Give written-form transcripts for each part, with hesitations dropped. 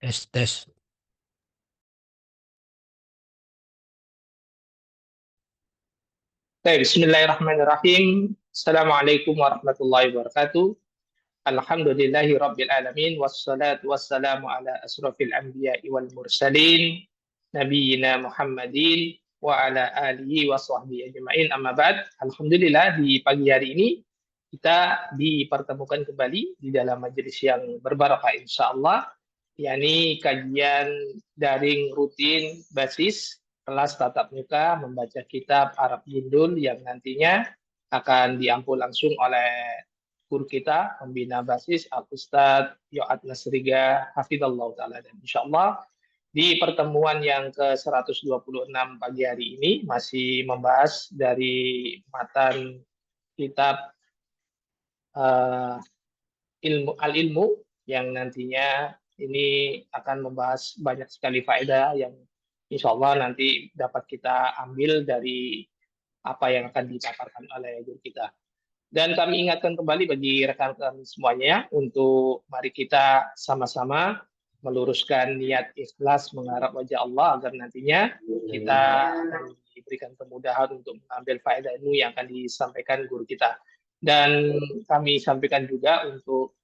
Tes, tes. Baik, Bismillahirrahmanirrahim. Assalamualaikum warahmatullahi wabarakatuh. Alhamdulillahi rabbil alamin. Wassalatu wassalamu ala asrafil anbiya'i wal mursalin. Nabiyyina Muhammadin wa ala alihi wa sahbihi ajma'in. Amma ba'd. Alhamdulillah di pagi hari ini kita dipertemukan kembali di dalam majelis yang berbarakah insyaallah, yakni kajian daring rutin basis kelas tatap muka membaca kitab Arab Gundul yang nantinya akan diampu langsung oleh guru kita pembina basis Al Ustadz Yoat Nasriga Hafidallah Ta'ala, dan insya Allah di pertemuan yang ke-126 pagi hari ini masih membahas dari matan kitab uh, Al-Ilmu yang nantinya ini akan membahas banyak sekali faedah yang insya Allah nanti dapat kita ambil dari apa yang akan dipaparkan oleh guru kita. Dan kami ingatkan kembali bagi rekan-rekan semuanya untuk mari kita sama-sama meluruskan niat ikhlas mengharap wajah Allah agar nantinya kita diberikan kemudahan untuk mengambil faedah ilmu yang akan disampaikan guru kita. Dan kami sampaikan juga untuk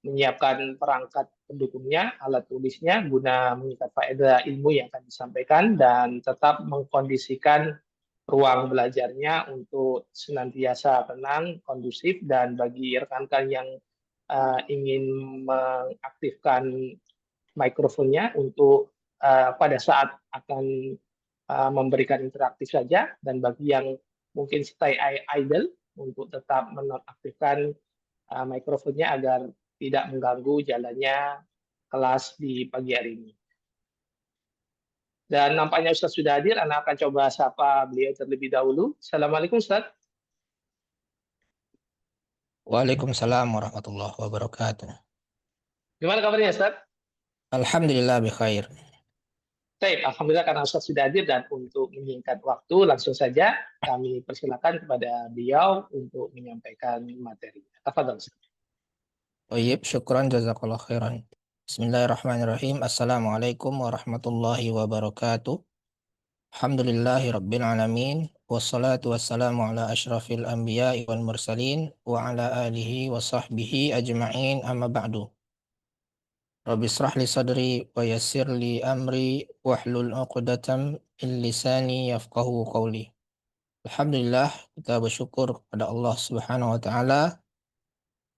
menyiapkan perangkat pendukungnya, alat tulisnya, guna mengikat faedah ilmu yang akan disampaikan dan tetap mengkondisikan ruang belajarnya untuk senantiasa tenang, kondusif, dan bagi rekan-rekan yang ingin mengaktifkan mikrofonnya untuk pada saat akan memberikan interaktif saja, dan bagi yang mungkin stay idle untuk tetap menonaktifkan mikrofonnya agar tidak mengganggu jalannya kelas di pagi hari ini. Dan nampaknya Ustaz sudah hadir, Anda akan coba sapa beliau terlebih dahulu. Assalamualaikum Ustaz. Waalaikumsalam warahmatullahi wabarakatuh. Gimana kabarnya Ustaz? Alhamdulillah bi khair. Baik, Alhamdulillah karena Ustaz sudah hadir, dan untuk menyingkat waktu langsung saja kami persilakan kepada beliau untuk menyampaikan materinya. Tafadhol Ustaz. Baik, syukran jazakallah khairan. Bismillahirrahmanirrahim. Assalamualaikum warahmatullahi wabarakatuh. Alhamdulillahi rabbil alamin. Wassalatu wassalamu ala asyrafil anbiya'i wal mursalin wa ala alihi wa sahbihi ajma'in amma ba'du. Rabbi israh li sadri wa yassir li amri wahlul 'uqdatam min lisani yafqahu qawli. Alhamdulillah, kita bersyukur kepada Allah Subhanahu wa taala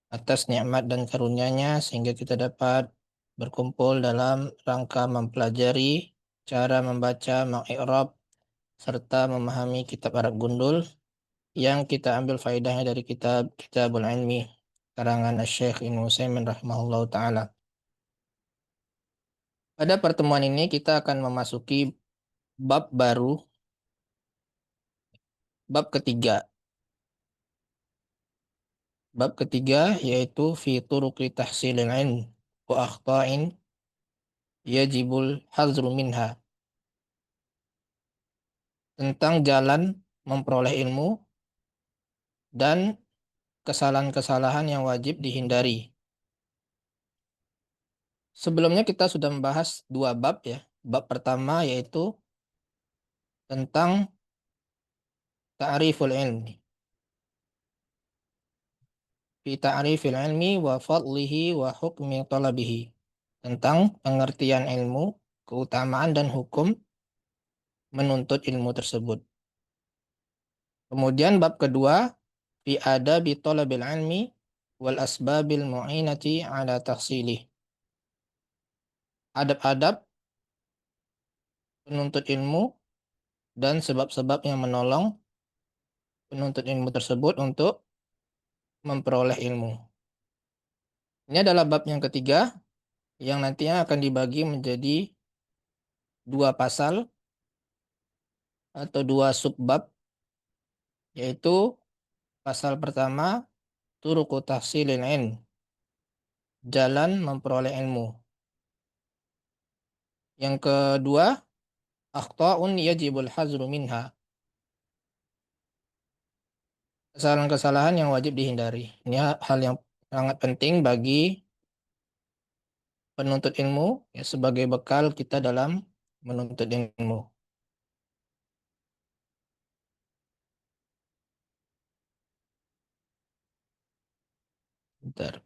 atas nikmat dan karunia-Nya sehingga kita dapat berkumpul dalam rangka mempelajari cara membaca, mengi'rab serta memahami kitab Arab Gundul yang kita ambil faedahnya dari kitab Kitabul Ilmi karangan Asy-Syaikh Ibnu Utsaimin rahimahullahu taala. Pada pertemuan ini kita akan memasuki bab baru, bab ketiga. Bab ketiga yaitu fi turuqi tahsilil ilm wa akhta'in yajibul hazru minha, tentang jalan memperoleh ilmu dan kesalahan-kesalahan yang wajib dihindari. Sebelumnya kita sudah membahas dua bab ya. Bab pertama yaitu tentang ta'riful ilmi. Fi ta'rifil ilmi wa fadlihi wa hukmi talabihi. Tentang pengertian ilmu, keutamaan dan hukum menuntut ilmu tersebut. Kemudian bab kedua fi adabi talabil ilmi wal asbabil mu'inati ala tahsilih. Adab-adab penuntut ilmu dan sebab-sebab yang menolong penuntut ilmu tersebut untuk memperoleh ilmu. Ini adalah bab yang ketiga yang nantinya akan dibagi menjadi dua pasal atau dua subbab, yaitu pasal pertama turuqu tahsilil ilm, jalan memperoleh ilmu. Yang kedua akhta'un yajibul hazru minha, kesalahan-kesalahan yang wajib dihindari. Ini hal yang sangat penting bagi penuntut ilmu ya, sebagai bekal kita dalam menuntut ilmu. Bentar.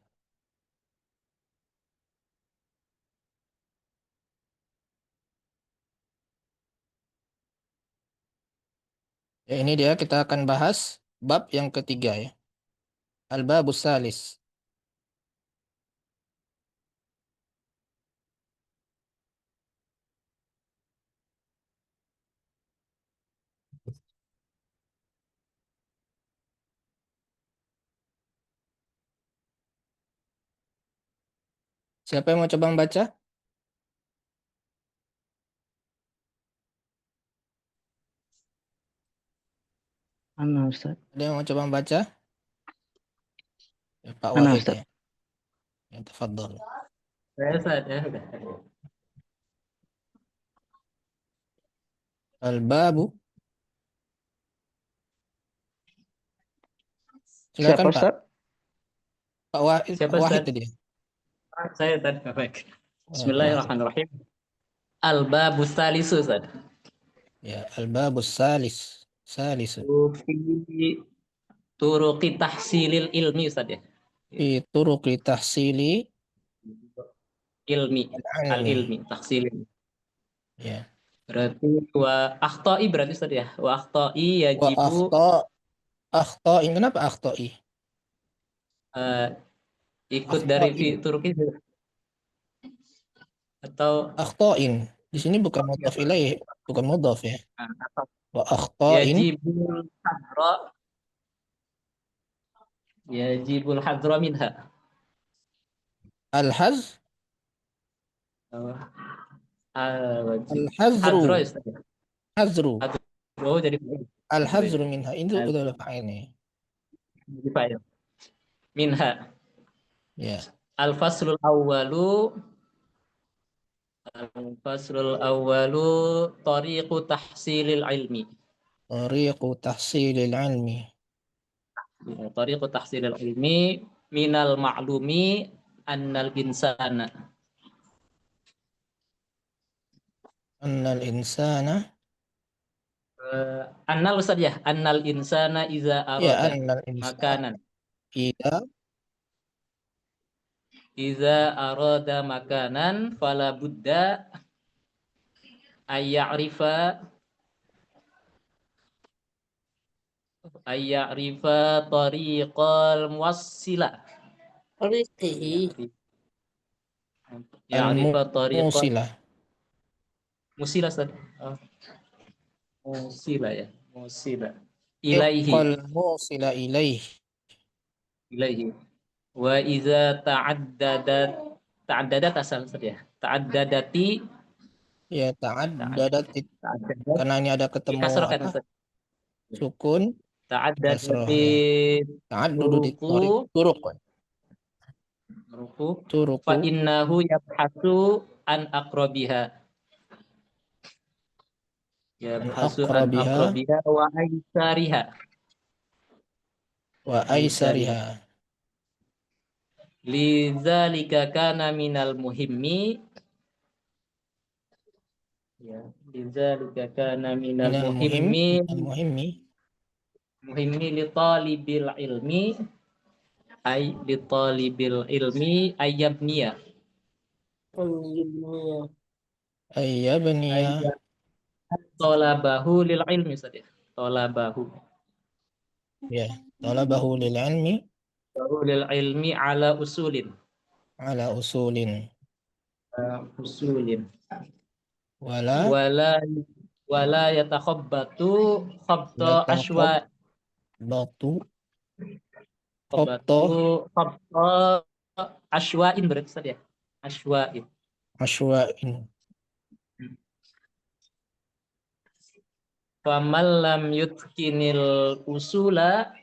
Ya, ini dia kita akan bahas bab yang ketiga ya. Al-babus salis. Siapa yang mau coba membaca? Ana Ustaz. Ada yang mau coba membaca? Ya, Pak Ana Wahid Ustaz. ya. Ya, tafadhol. Saya Ustaz ya udah. Al-babu. Siapa Silakan Pak. Ustaz? Pak Siapa Wahid Ustaz? tadi. Saya tadi baik. Ya, Pak Wahid. Bismillahirrahmanirrahim. Al-babu salisu Ustaz. Ya, al-babus salis. Salisu. Fi turuqi tahsilil ilmi Ustaz ya. Fi turuqi tahsili Ilmi, al-ilmi. al-ilmi, tahsilil. Ya. Berarti wa akhta'i berarti Ustaz ya. Wa akhta'i Wa yajibu akhta'in. Kenapa akhta'i? eh, ikut dari fi Akhta'in. turuqi atau Akhta'in. Di sini bukan mudhaf ilaih, bukan mudhaf ya. atau Wa akhta'in yajibul hadra yajibul hadra minha. al-haz Wajib. al-hazru. Hadro Ustaz ya. Hazru. Hadro jadi fa'il. Al-hazru minha. Itu Hadro udah fa'ilnya. jadi fa'il. Minha. Ya. Al-faslul awwalu Al-faslul awwalu tariqu tahsilil ilmi. Tariqu tahsilil ilmi. Ya, tariqu tahsilil ilmi minal ma'lumi annal insana. Annal insana. Annal Ustaz ya, annal insana iza Ya, arada annal insana. makanan. Ida. Iza arada makanan fala budda ayya'rifa tariqal muwassila. Rizqihi. Ya'rifa tariqal Al-musilah. musila Ustaz. Oh, musila ya. Musila. Ilaihi. Iqal musila ilaih. Ilaihi. Wa iza ta'addadat asal Ustaz ya. Ta'addadati Ya, ta'addadat. ta'addadat Karena ini ada ketemu dikasroh kan apa? Ustaz. Sukun. Kasroh Ta'addadati ya. Ta'addudu di turuku turuq. turuku fa Turuku. innahu yabhasu an aqrabiha. Yabhasu an Aqrabiha aqrabiha wa aisariha. wa aisariha. Lidzalika kana minal muhimmi ya lidzalika kana minal Minal muhim. muhimmi Minal muhimmi. muhimmi li talibil ilmi ay li talibil ilmi ayyabniya Ayyabniya. ayyab talabahu lil ilmi saja talabahu Ya. Talabahu lil ilmi lil ilmi ala usulin ala usulin. usulin Wala wala wala yatakhabbatu khabta ashwa yatakhabbatu. khabatu Khabta khabta ashwain berarti Ustaz ya ashwain asywa'in. faman lam yutkinil usula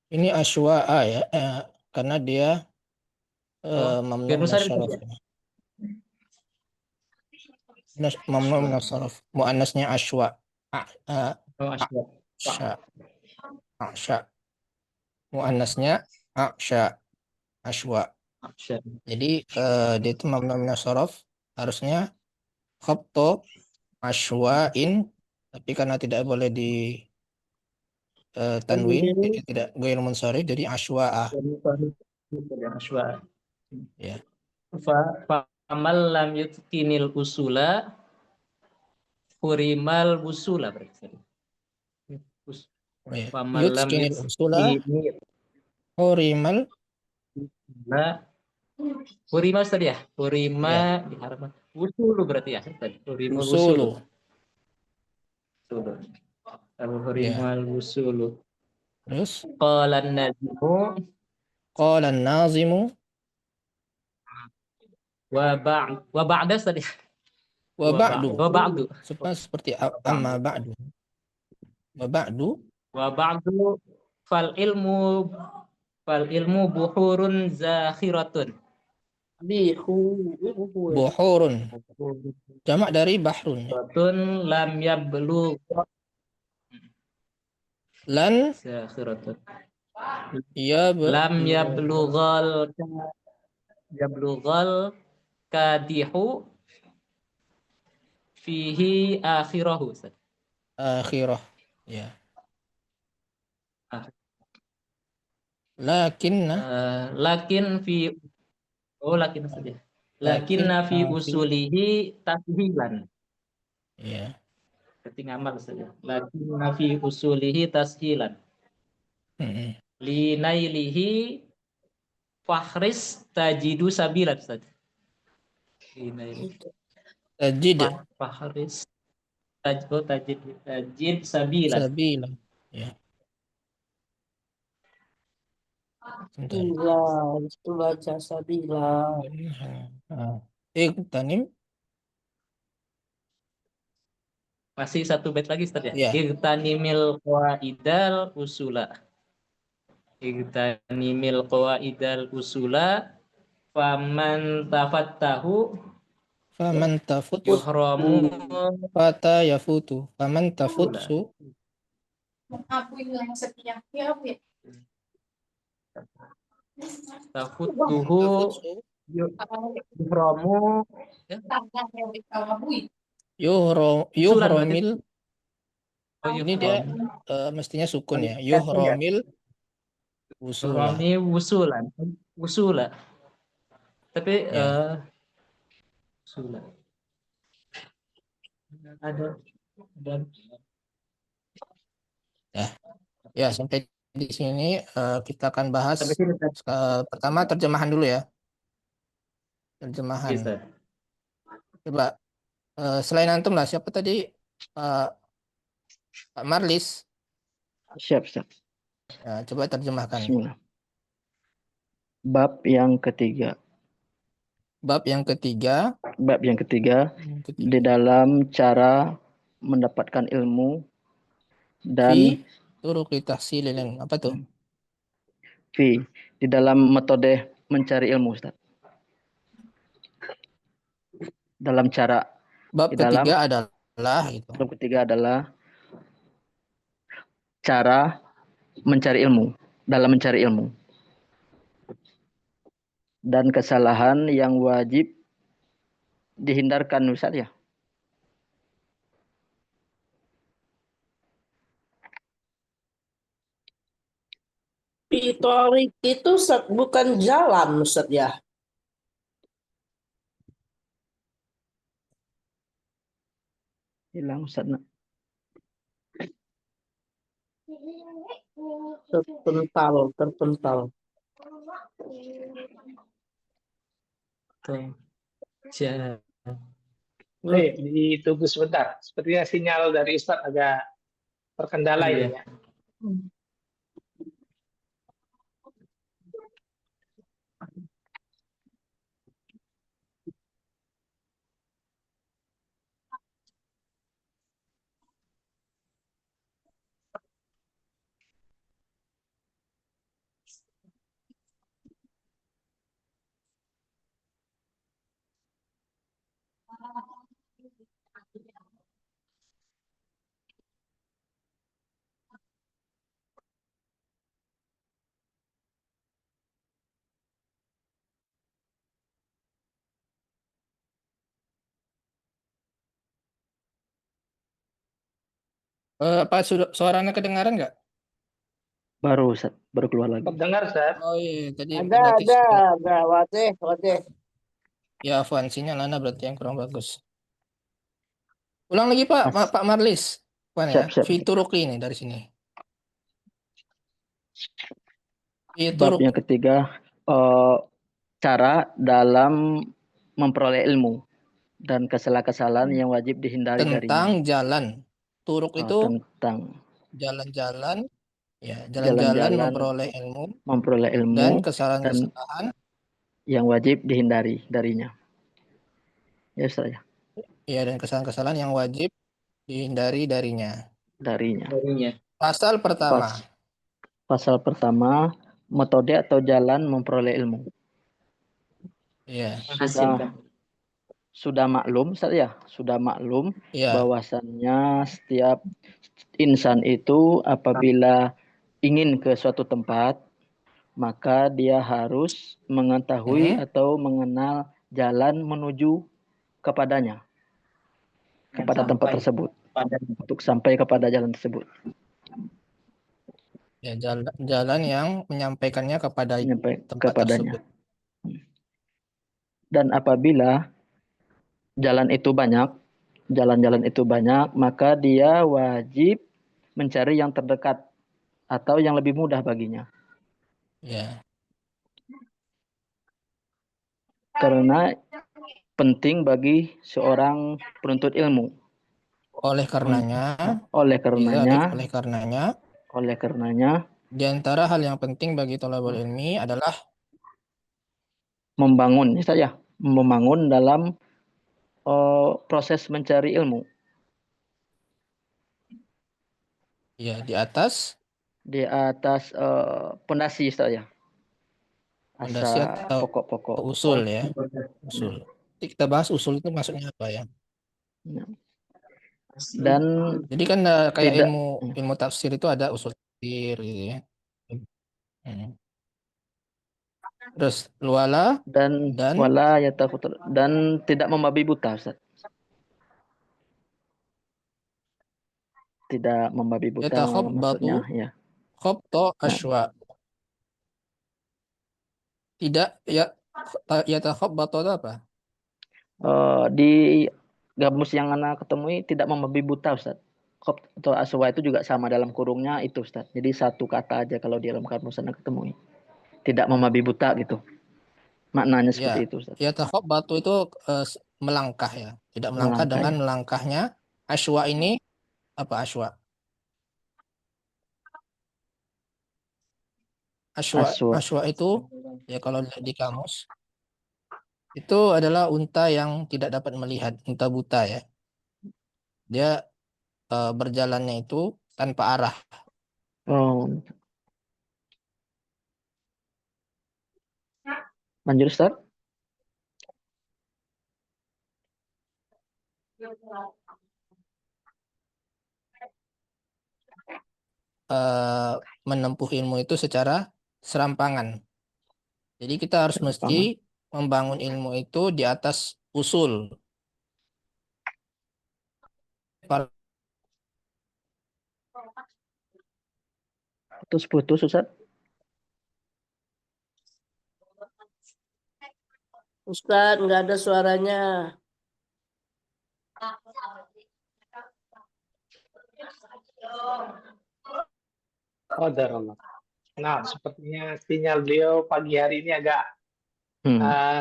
Ini asywa'a ya. Karena dia mamnu biar min musarif asy-syaraf. saja Mamnu min asy-syaraf. Muannasnya asywa. oh ashwa Aksya. Aksya. Muannasnya aksya. Asywa. Action. Jadi dia itu mamnu min as-shorof harusnya khabto ashwain, tapi karena tidak boleh di tanwin, tidak ghair munsharif, jadi ashwa'ah Asywa. ya. Famal lam yutkinil usula hurimal wusula berarti. Oh, ya. Famal lam Yutskinil usula yutkinil hurimal usula hurima tadi ya? Hurima ya diharamkan. Wusulu berarti ya tadi. Hurimul wusulu. usulu Wusulu. ya. Hurimal wusulu. Terus Qala an-najmu qala an-nazimu wa ba'da tadi. wa ba'du, Wa ba'du. seperti amma ba'du, wa ba'du Wa ba'du fal ilmu buhurun zakhiratun. Bihu. buhurun, jamak dari bahrun ya. Zakhiratun lam yablu Lan zakhiratun. ya Lam yablughal kadihu fihi akhirahu. akhirah ya. Ah, Lakinna lakin fi lakin saja. lakin Lakinna fi fi usulihi tashilan. ya. Ketika amal saja. Lakinna fi usulihi tashilan. Mm-mm. Linailihi fahris tajidu sabilan Ustaz. Linailihi Tajid fahris tajid sabilan. sabila ya. Sebentar. Iya, itu baca sabila. Iktanim Masih satu bait lagi Ustaz ya. ya. Irtanimil qawaidal usula. Irtanimil qawaidal usula faman tafattahu Faman tafut yuhramu fata yafutu. Faman tafutsu Aku yang setia ya Bu, ya. tafutuhu tafutsu yuhramu Tanggal yang dikawui. usulan berarti. yuhromil. Oh, Ini dia mestinya sukun ya. Yuhromil usula. yuhrami wusulan. Wusula. Tapi Ya. usula. Ada dan Ya, sampai di sini kita akan bahas sampai sini Ustaz. pertama terjemahan dulu ya. Iya, Terjemahan. Ustaz. Coba selain antum lah, siapa tadi? Pak Marlis. Siap, siap. Ya, coba terjemahkan. Bismillah. Bab yang ketiga. Bab yang ketiga. Bab yang ketiga di dalam cara mendapatkan ilmu dan Fi turuq tahsilil ilm. Apa tuh? di dalam metode mencari ilmu, Ustaz. Dalam cara Bab di dalam ketiga adalah itu. bab ketiga adalah cara mencari ilmu, dalam mencari ilmu. Dan kesalahan yang wajib dihindarkan, Ustaz ya. Pitorik itu bukan jalan, Ustaz ya. Hilang, Ustaz. Terpental. Ja- Ditunggu sebentar. Sepertinya sinyal dari Ustadz agak terkendala Iya. ini ya. Pak, suaranya kedengaran nggak? Baru Ustaz, baru keluar lagi. Terdengar, Ustaz? Oh iya, tadi Ada, berarti ada. Wadih, wadih. ya Afwan, sinyal Anda berarti yang kurang bagus. Ulang lagi Pak, Mas, Pak Marlis. Afwan ya, siap. Fituruki ini dari sini. Bab Fituruk yang ketiga, cara dalam memperoleh ilmu dan kesalahan-kesalahan yang wajib dihindari darinya. tentang jalan. Turuk itu Tentang jalan-jalan, ya, jalan-jalan jalan-jalan memperoleh ilmu memperoleh dan ilmu dan kesalahan-kesalahan, yang wajib dihindari darinya. Ya Ustaz ya, ya, dan kesalahan-kesalahan yang wajib dihindari darinya. darinya. Darinya. Pasal pertama. Pasal pertama, metode atau jalan memperoleh ilmu. Ya, Menghasilkan. Sudah maklum Ustaz ya, sudah maklum ya, bahwasannya setiap insan itu apabila ingin ke suatu tempat, maka dia harus mengetahui atau mengenal jalan menuju kepadanya, kepada tempat tersebut, untuk sampai kepada jalan tersebut. ya, jalan yang menyampaikannya kepada Sampai tempat kepadanya. tersebut. Dan apabila jalan-jalan itu banyak, maka dia wajib mencari yang terdekat atau yang lebih mudah baginya. Ya, Karena penting bagi seorang penuntut ilmu. oleh karenanya, Oleh karenanya, di antara hal yang penting bagi thalabul ilmi adalah membangun dalam proses mencari ilmu. ya di atas Di atas pondasi ya. fondasi Asas atau pokok-pokok. usul ya. Usul. Jadi kita bahas usul itu maksudnya apa ya? Dan Jadi kan kayak tidak ilmu tafsir itu ada usul tafsir gitu ya. Terus luala dan wala yatafutur dan tidak membabi buta, Ustaz. Tidak membabi buta maksudnya yatakhabbatu ya. khabta asywa. Tidak ya, yatakhabbatu itu apa? Di gabmus yang anak ketemui tidak membabi buta, Ustaz. Khop atau aswa itu juga sama dalam kurungnya itu, Ustaz. Jadi satu kata aja kalau di dalam kamus anak ketemui. Tidak membabi buta gitu. Maknanya seperti Ya, itu, Ustaz. yatakhabbatu itu melangkah ya. Tidak melangkah dengan melangkahnya. Asywa ini apa asywa? Asywa itu ya kalau di kamus itu adalah unta yang tidak dapat melihat, unta buta ya. Dia berjalannya itu tanpa arah. Lanjut, Ustaz. Menempuh ilmu itu secara serampangan. Jadi kita harus mesti membangun ilmu itu di atas usul. Putus, Ustaz. Ustaz, nggak ada suaranya. Qadarullah. Nah, sepertinya sinyal beliau pagi hari ini agak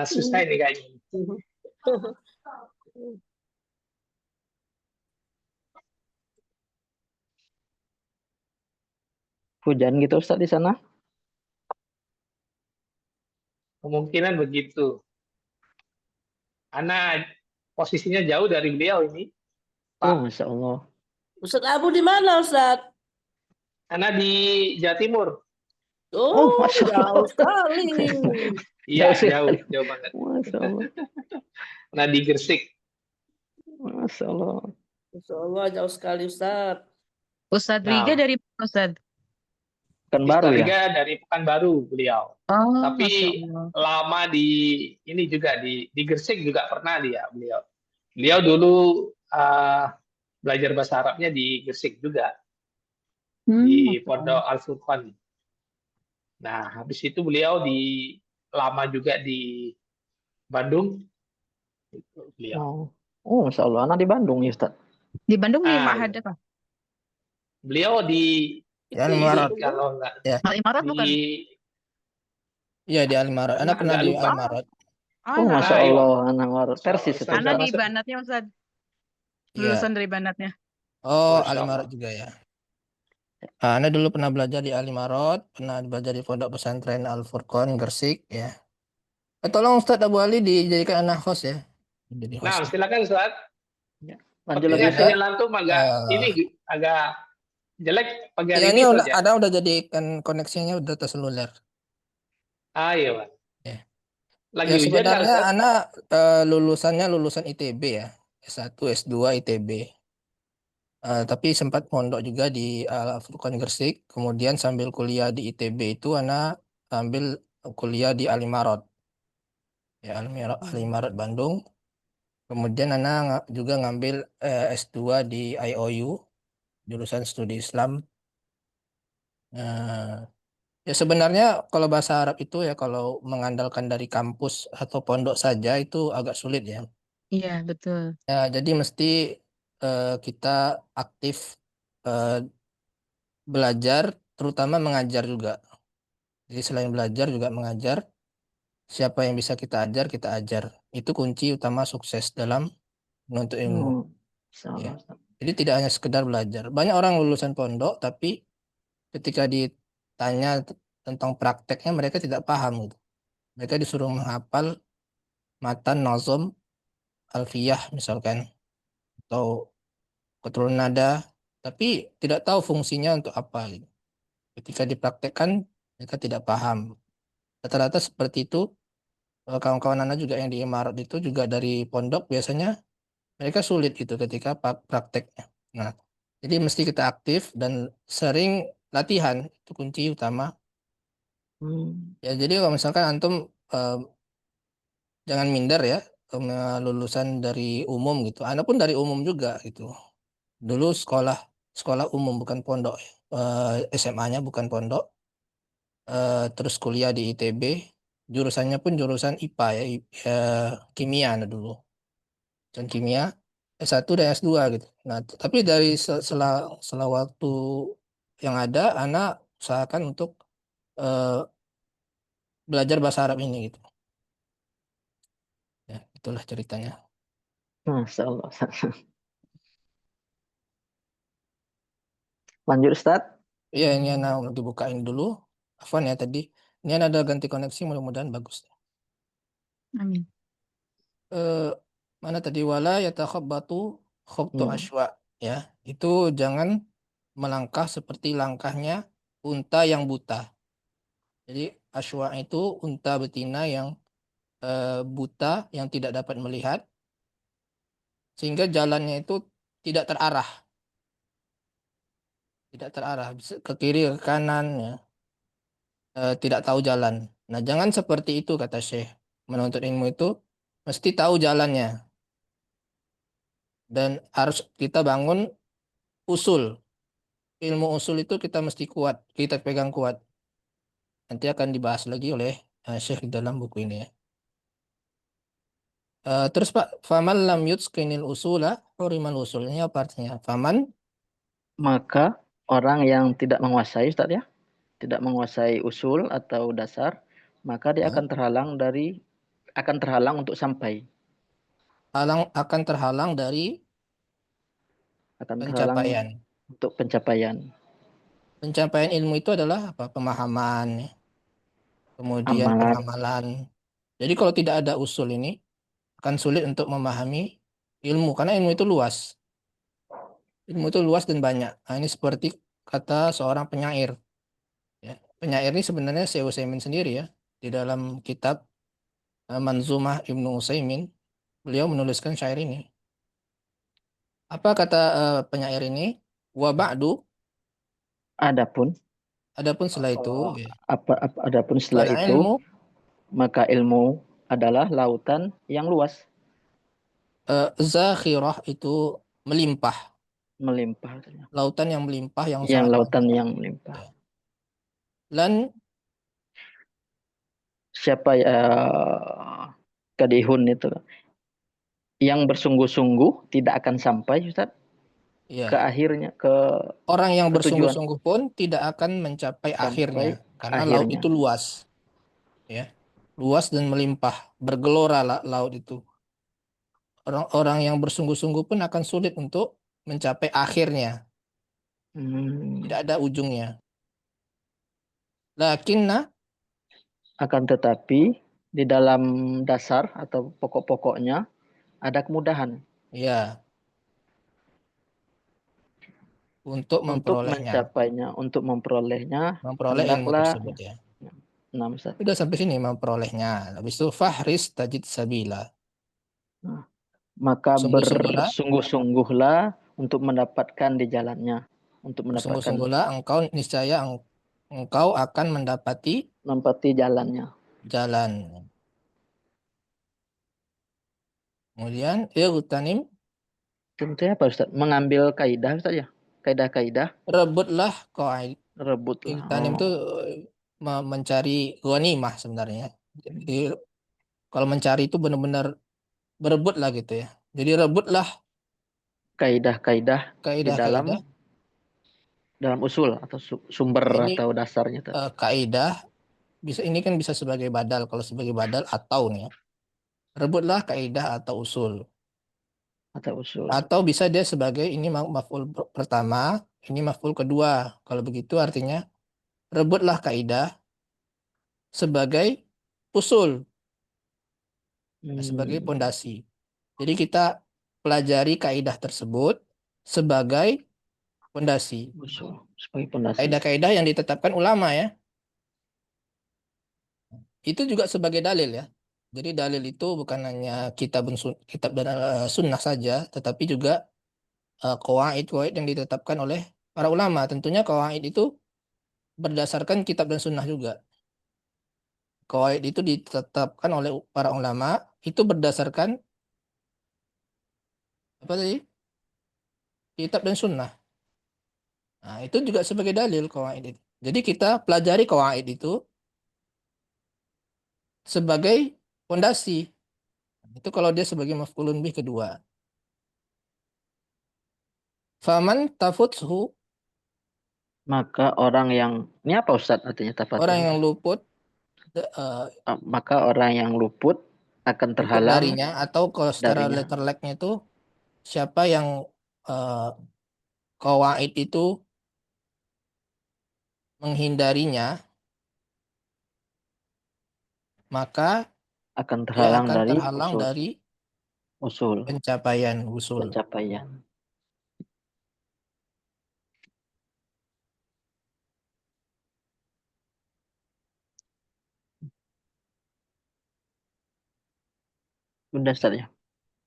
susah ini kayaknya. Hujan gitu, Ustaz, di sana? Kemungkinan begitu. Karena posisinya jauh dari beliau ini, Pak. Oh, Masya Allah. Ustaz Abu di mana, Ustaz? Karena di Jawa Timur. Oh, jauh sekali. Iya, jauh banget. Masya Allah. Nah, di Gresik. Masya Allah. Masya Allah, jauh sekali, Ustaz. Ustadz Wiga dari mana, Ustadz? Pekanbaru ya? Wiga dari Pekanbaru beliau. Oh, Tapi lama ini juga di Gresik juga pernah beliau. Beliau dulu belajar bahasa Arabnya di Gresik juga, Hmm, di Masya Pondok Allah. Al Furqan. Nah, habis itu beliau lama juga di Bandung, itu beliau. Oh, oh, Masya Allah, anak di Bandung ya Ustaz. Di Bandung di Ah, Ma'had iya. apa? Beliau di Ya, ini Al-Imarat. kalau nggak Ya, Al-Imarat di bukan? iya di Al-Imarat. Ana pernah agak di lupa. Al-Imarat. Oh, Masya Alah. Iya. Allah, anak persis Ustaz Ustaz. Ana di masuk. Banatnya Ustaz. Iya. Lulusan dari Banatnya. Oh, Masya Al-Imarat Allah. juga ya. Ana dulu pernah belajar di Al-Imarat, pernah belajar di Pondok Pesantren Al-Furqan Gresik ya. Tolong Ustadz Abu Ali dijadikan anak host ya. Jadi Nah, hostnya. silakan Ustaz. Ya. Lanjut lagi Sepertinya Ya, Ustaz. sinyal antum agak eh, agak jelek pagi ya hari ini ini udah Ustaz ya. ada udah jadikan koneksinya udah terseluler. Ah, iya, Pak. Ya, Lagi ya hujan nggak sebenarnya Ustaz? anak lulusannya lulusan ITB ya. S1, S2 ITB. Tapi sempat mondok juga di Al-Furqan Gresik. Kemudian sambil kuliah di ITB itu anak ambil kuliah di Al-Imarat. Ya, Al-Imarat Bandung. Kemudian anak juga ngambil S2 di IOU, jurusan studi Islam. Eh, Ya sebenarnya kalau bahasa Arab itu ya kalau mengandalkan dari kampus atau pondok saja itu agak sulit ya. Iya, betul. Ya jadi mesti kita aktif eh, belajar, terutama mengajar juga. Jadi selain belajar juga mengajar. Siapa yang bisa kita ajar, kita ajar. Itu kunci utama sukses dalam menuntut ilmu. Masya Ya. Allah, Ustaz. Jadi tidak hanya sekedar belajar. Banyak orang lulusan pondok tapi ketika ditanya tentang prakteknya mereka tidak paham gitu. Mereka disuruh menghafal matan, nazom, alfiyah misalkan atau keturunan nada tapi tidak tahu fungsinya untuk apa gitu. Ketika dipraktekkan mereka tidak paham. Rata-rata seperti itu. Kawan-kawan anak juga yang di Imarat itu juga dari pondok biasanya mereka sulit gitu ketika prakteknya. Nah, jadi mesti kita aktif dan sering latihan itu kunci utama. Hmm. Ya, jadi kalau misalkan antum eh, jangan minder ya lulusan dari umum gitu. Anda pun dari umum juga gitu. Dulu sekolah sekolah umum bukan pondok. SMA-nya bukan pondok. Terus kuliah di ITB. Jurusannya pun jurusan IPA ya, kimia nah dulu. Dan kimia S1 dan S2 gitu. Nah, tapi dari setelah waktu yang ada, anak usahakan untuk eh, belajar bahasa Arab ini gitu. Ya, itulah ceritanya. Masya Allah, Ustaz. Lanjut Ustaz. Iya, ini anak dibukain dulu. Afwan ya tadi. Ini anak ada ganti koneksi, mudah-mudahan bagus. Amin. Eh, Mana tadi wala yatakhabbatu khobtu Hmm. ashwa ya. Itu jangan melangkah seperti langkahnya unta yang buta. Jadi ashwa itu unta betina yang buta yang tidak dapat melihat sehingga jalannya itu tidak terarah, tidak terarah bisa ke kiri ke kanan ya, tidak tahu jalan. Nah, jangan seperti itu kata Syekh. Menuntut ilmu itu mesti tahu jalannya dan harus kita bangun usul. Ilmu usul itu kita mesti kuat, kita pegang kuat. Nanti akan dibahas lagi oleh Syekh di dalam buku ini ya. Terus Pak, faman lam yutsqinil usula hurimal usul. Ini apa artinya? Faman Maka orang yang tidak menguasai Ustaz ya, tidak menguasai usul atau dasar, maka dia eh, akan terhalang untuk sampai, akan terhalang dari akan terhalang pencapaian. untuk pencapaian Pencapaian ilmu itu adalah apa? Pemahaman, ya. Kemudian amalan. pengamalan. Jadi kalau tidak ada usul ini akan sulit untuk memahami ilmu karena ilmu itu luas. Ilmu itu luas dan banyak. Nah, ini seperti kata seorang penyair. Ya. Penyair ini sebenarnya Syekh Utsaimin sendiri ya. Di dalam kitab Manzumah Ibnu Utsaimin, beliau menuliskan syair ini. Apa kata penyair ini? Wa ba'du, Adapun adapun setelah itu, ya, adapun setelah fal itu, ilmu maka ilmu adalah lautan yang luas. zakhirah itu melimpah. Melimpah. Lautan yang melimpah yang Yang sangat lautan banyak. yang melimpah. Ya. Lan Siapa ya kadihun itu yang bersungguh-sungguh tidak akan sampai Ustaz ke ya, akhirnya ke orang yang tujuan bersungguh-sungguh pun tidak akan mencapai sampai akhirnya karena laut akhirnya. itu luas. Ya. Luas dan melimpah, bergelora laut itu. Orang-orang yang bersungguh-sungguh pun akan sulit untuk mencapai akhirnya. Tidak ada ujungnya. Lakinna, Akan tetapi di dalam dasar atau pokok-pokoknya ada kemudahan ya, untuk untuk memperolehnya, mencapainya, untuk memperolehnya memperoleh ilmu hendaklah tersebut ya. Ustaz. Udah sampai sini memperolehnya. Habis itu fahris tajid sabila. Nah, maka Sungguh-sungguhlah, bersungguh-sungguhlah untuk mendapatkan di jalannya, untuk mendapatkan sungguh-sungguhlah engkau niscaya engkau akan mendapati menempati jalannya. jalan. Kemudian irtanim, Tentunya apa Ustaz? Mengambil kaidah Ustaz ya. Kaidah-kaidah rebutlah qaid. rebutlah. Irtanim itu mencari ghanimah sebenarnya. Jadi kalau mencari itu benar-benar berebut lah gitu ya. Jadi rebutlah Kaidah-kaidah di kaidah-kaidah. dalam usul atau sumber Ini atau dasarnya Ustaz. kaidah ini kan bisa sebagai badal. Kalau sebagai badal atau nih ya. Rebutlah kaidah atau usul. Atau usul. Atau bisa dia sebagai ini maf'ul pertama, ini maf'ul kedua. Kalau begitu artinya rebutlah kaidah sebagai usul, sebagai pondasi. Jadi kita pelajari kaidah tersebut sebagai pondasi. Usul sebagai pondasi. Kaidah-kaidah yang ditetapkan ulama ya. Itu juga sebagai dalil ya. Jadi dalil itu bukan hanya kitab dan sunnah saja, tetapi juga qawaid-qawaid yang ditetapkan oleh para ulama. Tentunya qawaid itu berdasarkan kitab dan sunnah juga. Qawaid itu ditetapkan oleh para ulama itu berdasarkan apa tadi? Kitab dan sunnah. Nah, itu juga sebagai dalil qawaid itu. Jadi kita pelajari qawaid itu sebagai pondasi. Itu kalau dia sebagai maf'ulun bih kedua. Faman tafuthu, Maka orang yang ini apa Ustaz artinya tafatun? orang yang luput Maka orang yang luput akan luput terhalang darinya, atau kalau secara darinya. letter like-nya itu siapa yang qawaid itu menghindarinya, maka Akan dia terhalang akan dari terhalang dari usul pencapaian usul. pencapaian. Udah Ustaz ya.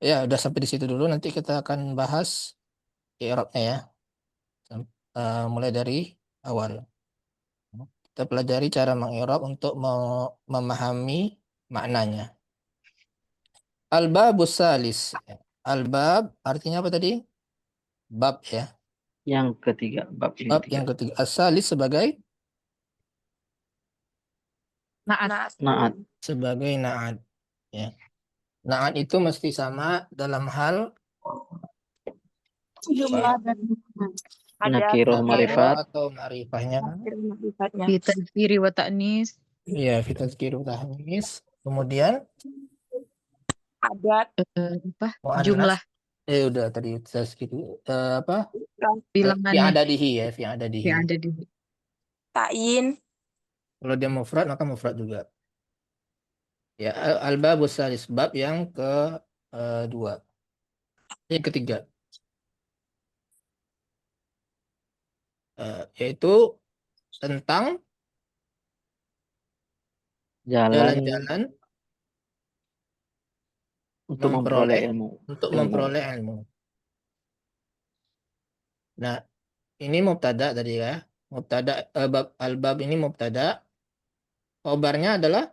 Ya, udah sampai di situ dulu. Nanti kita akan bahas i'rabnya ya. Mulai dari awal. Kita pelajari cara mengi'rab untuk memahami maknanya. Al-babus salis. Al-bab artinya apa tadi? Bab ya. Yang ketiga, bab Bab yang ketiga. As-salis sebagai Naat. naat. sebagai na'at ya. Na'at itu mesti sama dalam hal Jumlah dan Nakiroh nakirah marifat. atau ma'rifahnya. sifatnya. Fi tadhkiri wa ta'nis. Iya, fi tazkiru tahnis. Kemudian Adat, mu'annas. Jumlah Udah tadi tazkiru apa? Fi bilangannya adadihi ya, fi adadihi. yang ada di ta'yin, Kalau dia mufrad maka mufrad juga. Ya, al-babus salis, bab yang kedua. Yang ketiga. Yaitu tentang jalan-jalan untuk memperoleh ilmu. memperoleh ilmu. Nah, ini mubtada tadi ya. Mubtada al-bab ini mubtada. Khobarnya adalah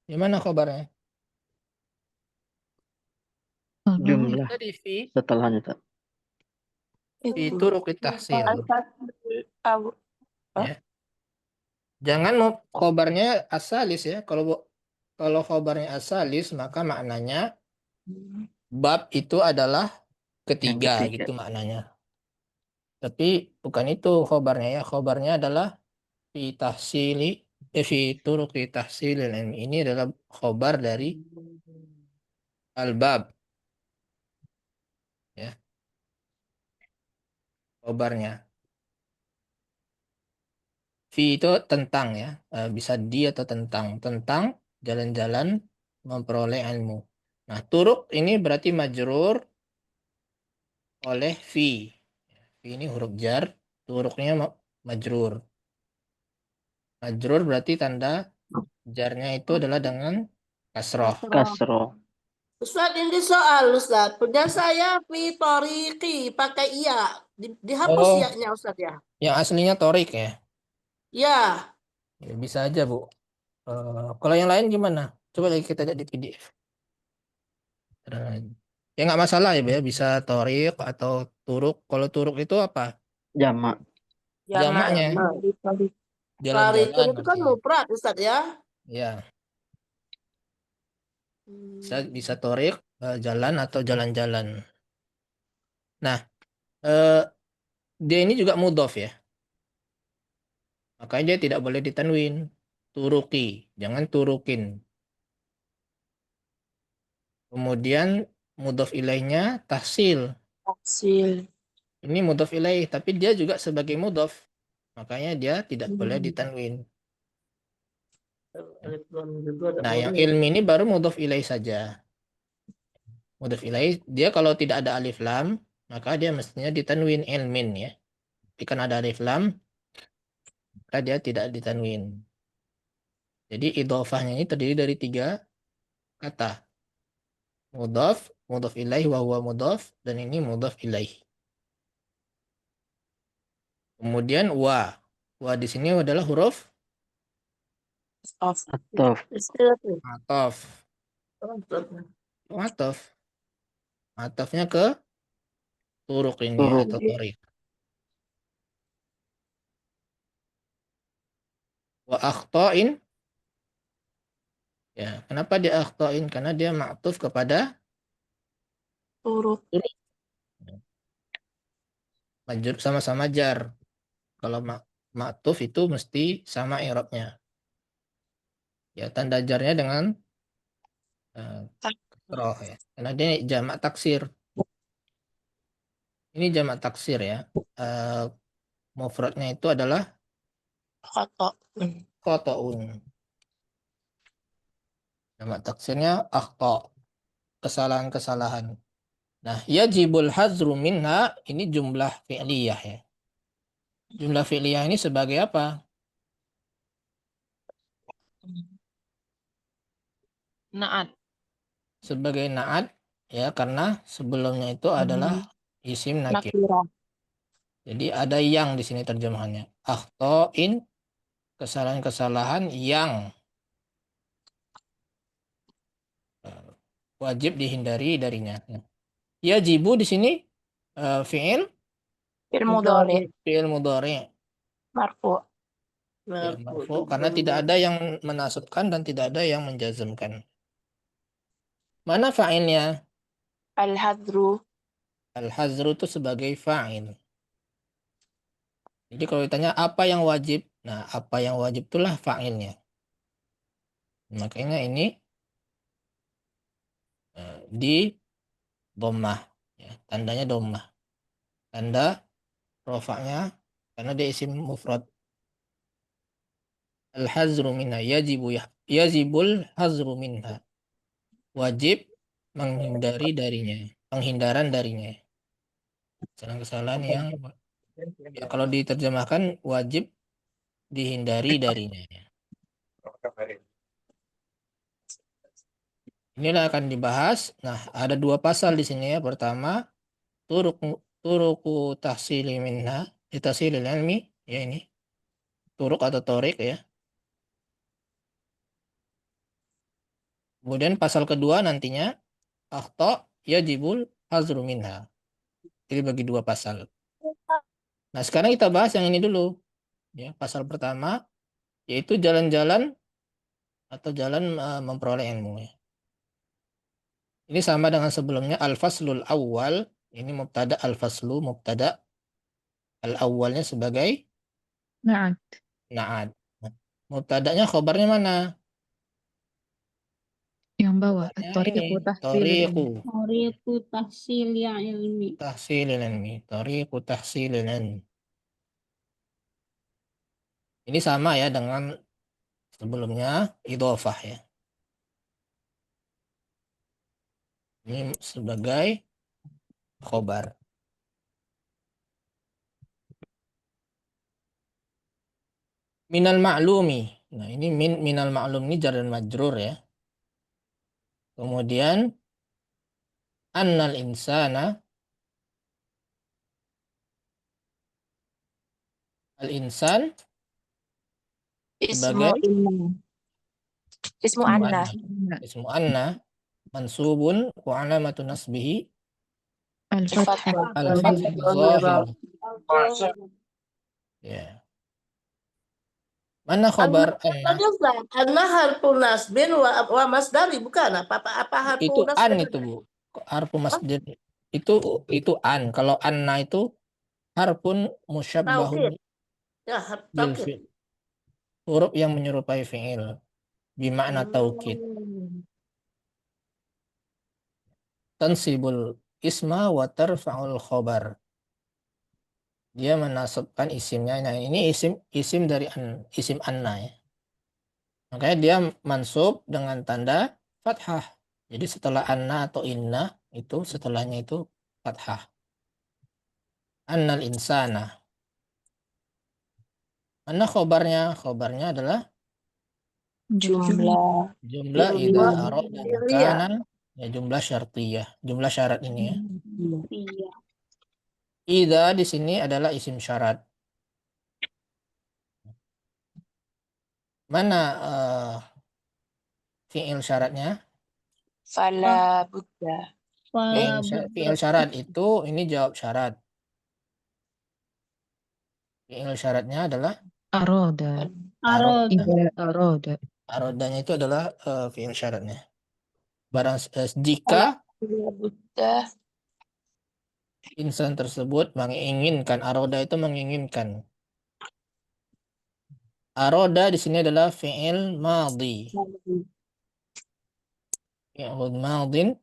gimana khobarnya? lah Tadi fi setelahnya, Ustaz. turuq tahsil. Abu. Ya. Jangan mau khobarnya asalis ya. Kalau khobarnya asalis maka maknanya bab itu adalah ketiga ketiga. gitu maknanya. Tapi bukan itu khobarnya ya. Khobarnya adalah fi turuqi tahsilil ilmi. Ini adalah khobar dari al-bab ya, khobarnya. Fi itu tentang ya. Bisa di atau tentang jalan-jalan memperoleh ilmu. Nah, turuk ini berarti majrur oleh fi. Fi ini huruf jar, turuknya majrur. Majrur berarti tanda jarnya itu adalah dengan kasroh. Kasro. Ustaz, ini soal Ustaz. Punya saya fitoriki pakai iya. Dihapus Oh, iya-nya Ustaz ya. yang aslinya torik ya. Ya. Ya, bisa aja, Bu. Kalau yang lain gimana? Coba lagi kita lihat di PDF. Ya nggak masalah ya, Bu, ya. Bisa torik atau turuk. Kalau turuk itu apa? Jamak. Jamaknya Nah, jalan-jalan tarikun itu kan artinya. mufrad Ustaz ya. Ya, bisa torik, jalan atau jalan-jalan. Nah, eh, dia ini juga mudhof ya. Makanya dia tidak boleh ditanwin. Turuki, jangan turukin. Kemudian mudhof ilaihnya tahsil. Taksil. Ini mudhof ilaih, tapi dia juga sebagai mudhof. Makanya dia tidak boleh ditanwin. Alif lam juga ada Nah, yang boleh. ilmi ini baru mudhof ilaih saja. Mudhof ilaih, dia kalau tidak ada alif lam, maka dia mestinya ditanwin ilmin ya. Tapi kan ada alif lam, maka dia tidak ditanwin. Jadi idhofahnya ini terdiri dari 3 kata. Mudhof, mudhof ilaih, wa huwa mudhof, dan ini mudhof ilaih. Kemudian wa. Wa di sini adalah huruf Of. Atof. Istilah. ataf. Ataf. Atafnya ke turuk ini ya, Turuk. atau torik. Wa akhta'in. Ya, kenapa dia akhta'in? Karena dia ma'tuf kepada Turuk. turuk. Majrur sama-sama jar. Kalau ma'tuf itu mesti sama i'rabnya. Ya, tanda jarnya dengan kasroh ya. Karena dia jamak taksir. Ini jamak taksir ya. Mufradnya itu adalah Koto. khotoun. Jamak taksirnya akhta, kesalahan-kesalahan. Nah, yajibul hazru minha ini jumlah fi'liyah ya. Jumlah fi'liyah ini sebagai apa? Naat. Sebagai na'at ya, karena sebelumnya itu adalah isim nakir. Nakira. Jadi ada yang di sini terjemahannya. Akhta'in, kesalahan-kesalahan yang wajib dihindari darinya. Yajibu di sini fi'il Fi'il mudhari. mudhari. Marfu. Ya, marfu karena tidak ada yang menasabkan dan tidak ada yang menjazmkan. Mana fa'ilnya? Al-hadru. Al-hazru itu sebagai fa'il. Jadi kalau ditanya apa yang wajib, nah apa yang wajib itulah fa'ilnya. Makanya ini di dhammah, ya, tandanya dhammah. Tanda rofaknya karena dia isim mufrad. Al-hazru minha yajibul hazru minha. Wajib menghindari darinya, penghindaran darinya. Kesalahan-kesalahan yang ya, kalau diterjemahkan wajib dihindari darinya. Inilah akan dibahas. Nah, ada 2 pasal di sini ya. Pertama, turuku tahsili minha, tahsilil ilmi, ya ini. Turuk atau torik ya. Kemudian pasal kedua nantinya akhta yajibul hazru minha. Jadi bagi dua pasal. Nah, sekarang kita bahas yang ini dulu. Ya, pasal pertama yaitu jalan-jalan atau jalan memperoleh ilmu. Ya. Ini sama dengan sebelumnya al-faslul awal. Ini mubtada, al-faslu mubtada, al-awwalnya sebagai Na'at. na'at. Nah, mubtadanya khobarnya mana? Yang bawah. Khobarnya ini At-tariqu tahsilul tariqu ilmi. Tariqu tahsil ilmi. tahsilil ilmi. Tariqu tahsilil ilmi. Ini sama ya dengan sebelumnya idhofah ya. Ini sebagai khobar. Minal ma'lumi. Nah, ini minal ma'lum ini jar dan majrur ya. Kemudian annal insana, al insan Ismu sebagai inna. Ismu ismu anna. anna. Ismu anna mansubun wa alamatu nasbihi Al-fathah. al-fathah Zahirah. zahirah. Ya. Mana khabar anna? Tadi Ustaz, anna harfu nasbin wa masdari bukan apa harfu Itu an nasbin? itu, Bu. Harfu masjid itu an. Kalau anna itu harfun musyabbahun Taukid. Ya, bil taukid. fi'l. Huruf yang menyerupai fi'il bimakna taukid. Tansibul isma wa tarfa'ul khobar. Dia menasabkan isimnya. Nah, ini isim dari isim anna ya. Makanya dia mansub dengan tanda fathah. Jadi setelah anna atau inna itu setelahnya itu fathah. Annal insana. Mana khobarnya? Khobarnya adalah Jumlah. jumlah idza arada makanan, ya jumlah syartiyah. Jumlah syarat ini ya. Iya. Idza di sini adalah isim syarat. Mana fi'il syaratnya? Fala Buddha. Fala Fi'il syarat itu ini jawab syarat. Fi'il syaratnya adalah Aroda. arad. Ida aroda. arodanya itu adalah fi'il syaratnya. Barang Fala jika Buddha. insan tersebut menginginkan, aroda itu menginginkan. Aroda di sini adalah fi'il madhi. Fi'il madhin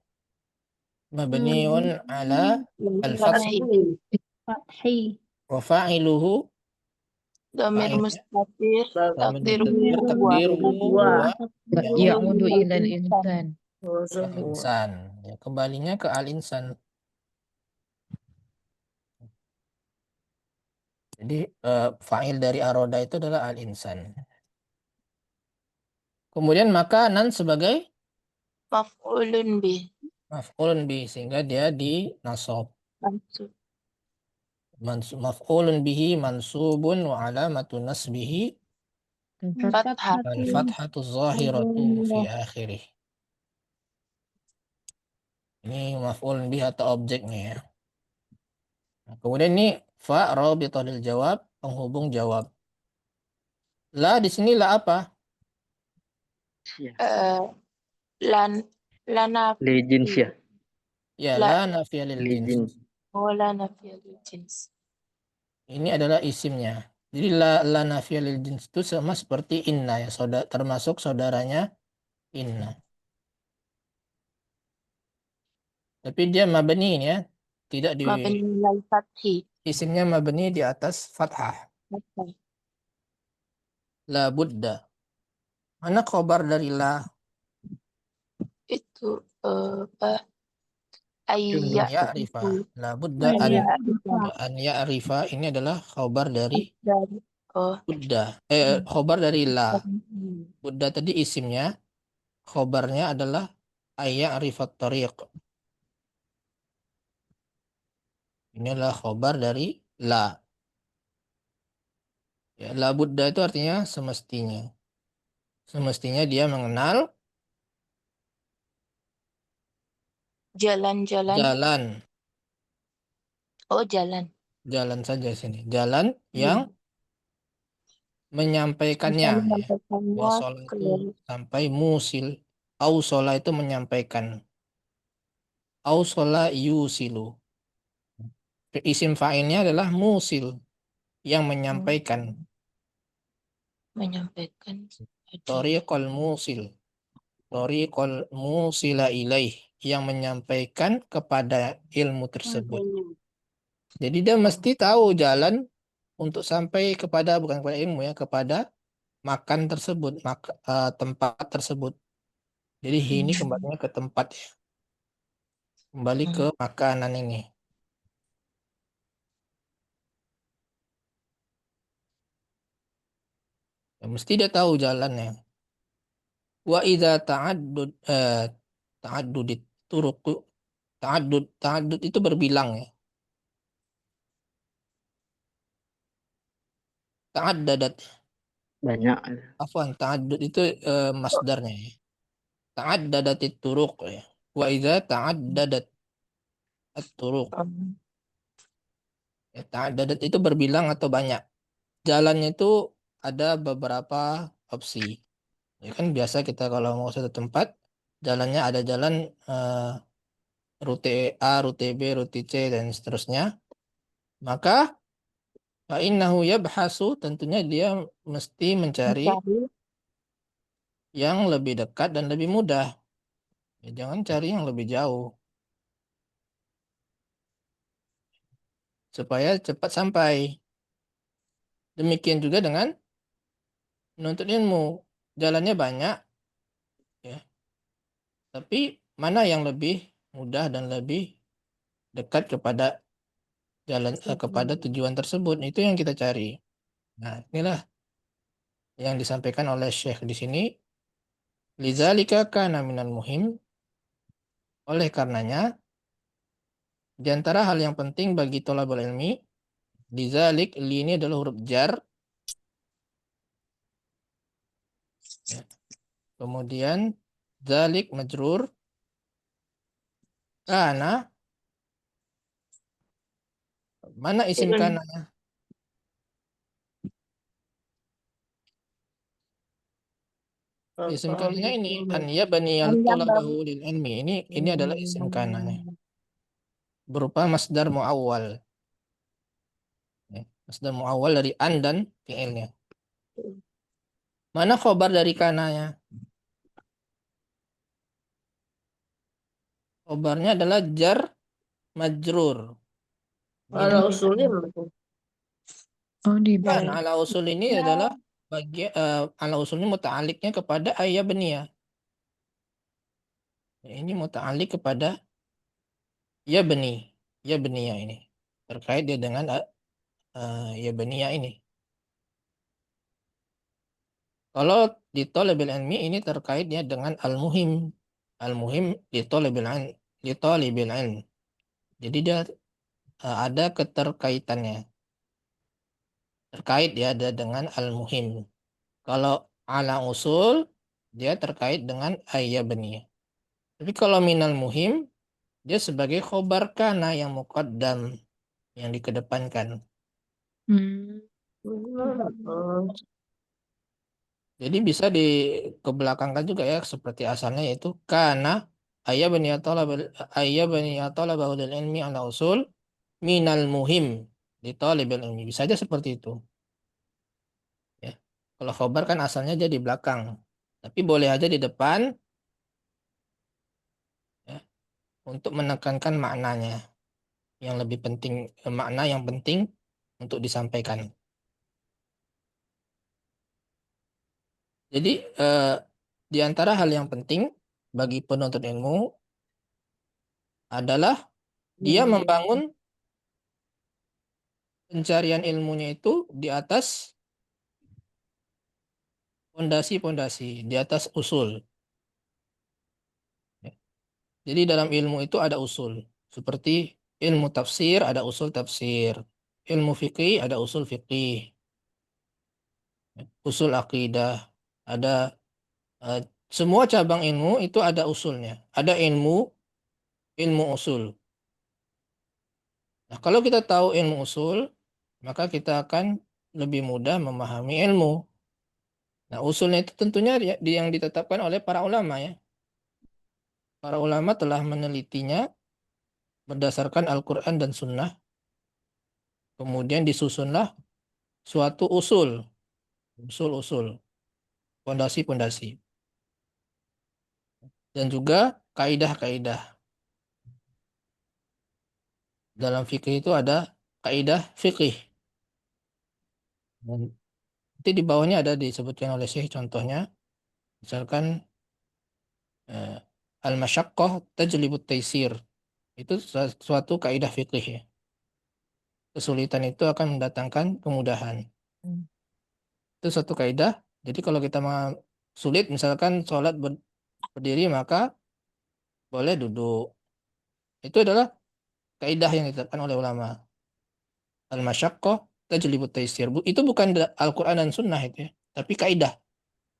mabniun ala al-fath Fathi. wa fa'iluhu Domir fa'ilnya mustatir. dhamir Takdiruhu mustatir huwa. takdiruhu huwa Ya'udu ilal insan. al-insan. Ya, kembalinya ke al-insan. Jadi fa'il dari aroda itu adalah al-insan. Kemudian makanan sebagai Maf'ulun bih. maf'ulun bi sehingga dia di nasab. Mansub. Maf'ulun bihi mansubun wa alamatu nasbihi Fathah. al-fathatu zahiratu fi akhirih. Ini maf'ulun bihi atau objeknya ya. Nah, kemudian ini fa rabithah lil jawab, penghubung jawab. La di sini la apa? Lan lana Legends ya. Ya, La. la nafiyah lil jins. Legend. wala nafiyal jins. Ini adalah isimnya. Jadi la nafiyah lil jins itu sama seperti inna ya, termasuk saudaranya inna. Tapi dia mabni ini ya, tidak di Mabni lal fathi. isimnya mabni di atas fathah. Fathah. La budda. Mana khobar dari la? Itu apa? Jumlah Ayya ya'rifa. La budda an ya'rifa ini adalah khobar dari dari budda. Khobar dari la. Budda tadi isimnya, khobarnya adalah ayya'rifat tariq. Ini adalah khobar dari la. Ya, la budda itu artinya semestinya. Semestinya dia mengenal Jalan-jalan. Jalan. Oh, jalan. Jalan saja sini. Jalan Iya. yang Bisa menyampaikannya. Ya. menyampaikannya Wasola ke itu sampai musil. Ausola itu menyampaikan. Ausola yusilu. Isim fa'ilnya adalah musil. Yang menyampaikan. menyampaikan. Toriqol musil. Toriqol musila ilaih. Yang menyampaikan kepada ilmu tersebut. Jadi dia mesti tahu jalan untuk sampai kepada, bukan kepada ilmu ya, kepada makan tersebut, tempat tersebut. Jadi ini kembalinya ke tempat ya. Kembali ke makanan ini. Ya, mesti dia tahu jalannya. Wa idza ta'addudit turuq, ta'addud itu berbilang ya. Ta'addadat, Banyak. afwan, ta'addud itu masdarnya ya. Ta'addadatit turuq ya. Wa idza ta'addadat at-turuq. Ya, ta'addadat itu berbilang atau banyak. Jalannya itu ada beberapa opsi. Ya kan biasa kita kalau mau satu tempat, jalannya ada jalan rute A, rute B, rute C, dan seterusnya. Maka fa'innahu yabhasu, tentunya dia mesti mencari yang lebih dekat dan lebih mudah. Ya, jangan cari yang lebih jauh. Supaya cepat sampai. Demikian juga dengan menuntut ilmu. Jalannya banyak, ya. Tapi mana yang lebih mudah dan lebih dekat kepada kepada tujuan tersebut, itu yang kita cari. Nah, inilah yang disampaikan oleh Syekh di sini. Lidzalika kana minal muhim, oleh karenanya di antara hal yang penting bagi thalabul ilmi, lidzalik, li ini adalah huruf jar. Ya. Kemudian zalik majrur, kana, mana isim kana? Isim kananya ini an yabniyal talabahu lil ilmi. Ini adalah isim kananya. Berupa masdar muawwal. Ya, masdar muawwal dari an dan fi'ilnya. Mana khobar dari kananya? Khobarnya adalah jar majrur. Ala usulnya Oh, di Kan ala usul ini adalah ala usul ini muta'aliknya kepada ayah beniyah. Ini muta'alik kepada ya beniyah ini. Terkait dia dengan ya beniyah ini. Kalau di thalabil ilmi ini terkaitnya dengan al-muhim. Al-muhim di thalabil ilm. Jadi dia ada keterkaitannya. Terkait ya ada dengan al-muhim. Kalau ala usul dia terkait dengan beniyah. Tapi kalau minal muhim dia sebagai khobar kana yang muqaddam, yang dikedepankan. Jadi bisa dikebelakangkan juga ya seperti asalnya, yaitu kana ayya talabul ilmi ala usul minal muhim di talibil ilmi. Bisa aja seperti itu. Ya. Kalau khobar kan asalnya aja di belakang. Tapi boleh aja di depan ya, untuk menekankan maknanya yang lebih penting, makna yang penting untuk disampaikan. Jadi di antara hal yang penting bagi penuntut ilmu adalah dia membangun pencarian ilmunya itu di atas pondasi-pondasi, di atas usul. Ya. Jadi dalam ilmu itu ada usul. Seperti ilmu tafsir ada usul tafsir. Ilmu fikih ada usul fikih. Ya. Usul akidah ada, semua cabang ilmu itu ada usulnya. Ada ilmu ilmu usul. Nah, kalau kita tahu ilmu usul, maka kita akan lebih mudah memahami ilmu. Nah, usulnya itu tentunya yang ditetapkan oleh para ulama ya. Para ulama telah menelitinya berdasarkan Al-Quran dan Sunnah. Kemudian disusunlah suatu usul, usul-usul, pondasi-pondasi. Dan juga kaidah-kaidah. Dalam fikih itu ada kaidah fikih. Dan nanti di bawahnya ada disebutkan oleh Syekh contohnya. Misalkan al-masyaqqah tajlibut taisir. Itu suatu kaidah fikih ya. Kesulitan itu akan mendatangkan kemudahan. Itu suatu kaidah. Jadi kalau kita mau sulit, misalkan sholat berdiri, maka boleh duduk. Itu adalah kaidah yang ditetapkan oleh ulama. Al-masyaqqah tajlibut taisir. Itu bukan Al-Quran dan Sunnah itu ya. Tapi kaidah.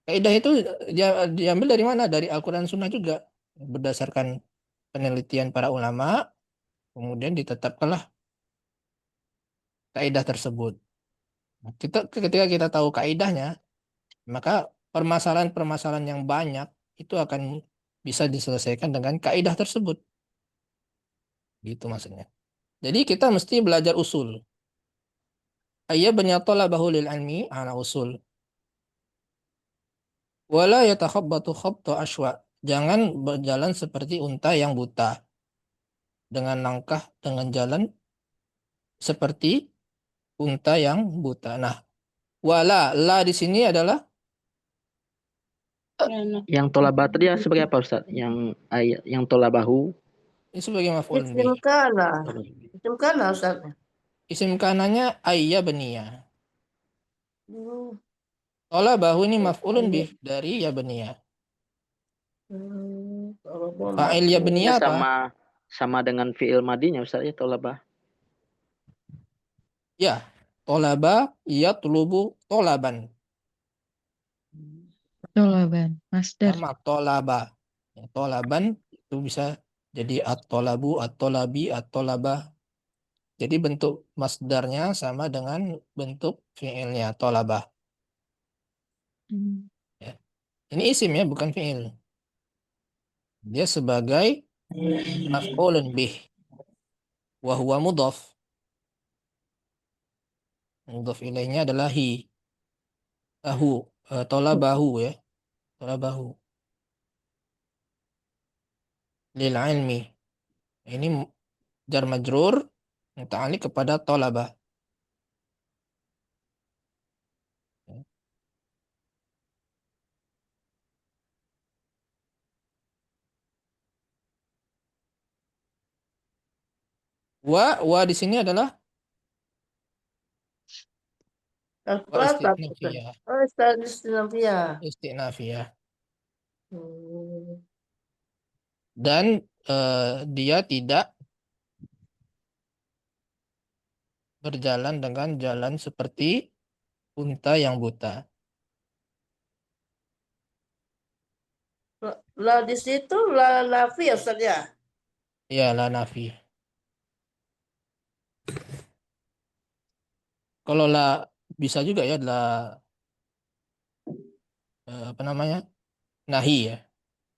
Kaidah itu dia diambil dari mana? Dari Al-Quran dan Sunnah juga. Berdasarkan penelitian para ulama, kemudian ditetapkanlah kaidah tersebut. Ketika kita tahu kaidahnya, maka permasalahan-permasalahan yang banyak itu akan bisa diselesaikan dengan kaidah tersebut. Gitu maksudnya. Jadi kita mesti belajar usul. Ayya banyatallahu lil ilmi ala usul. Wala yatakhabbatu khabta ashwa. Jangan berjalan seperti unta yang buta. Dengan jalan seperti unta yang buta. Nah, la di sini adalah Yang tolabah tadi ya sebagai apa Ustaz? Yang tolabahu. ini sebagai maf'ul Isim bih. kana. Isim kana Ustaz. Isim kananya ayya baniyah. Hmm. Tolabahu ini maf'ulun bih dari ya baniyah. Fa'il ya Ini baniyah apa? sama dengan fi'il madinya Ustaz ya tolabah. Ya, tolaba yatlubu tolaban. Tolaban. Masdar. Sama tolaba. Ya, tolaban itu bisa jadi at-tolabu, at-tolabi, at-tolaba. Jadi bentuk masdarnya sama dengan bentuk fi'ilnya, tolabah. Ya. Ini isim ya, bukan fi'il. Dia sebagai maf'ulun bih. Wa huwa mudhaf. Mudhaf ilaihnya adalah hi. Tolabahu ya. Tolabahu. Lil ilmi. Ini jar majrur muta'alliq kepada tolabah. Wa di sini adalah wa istinafiyah. Oh, istinafiyah. Istinafiyah. Hmm. Dan dia tidak berjalan dengan jalan seperti unta yang buta. Lah di situ la nafi ya Ustaz ya. Ya, la nafi. Kalau la bisa juga ya la apa namanya? Nahi ya.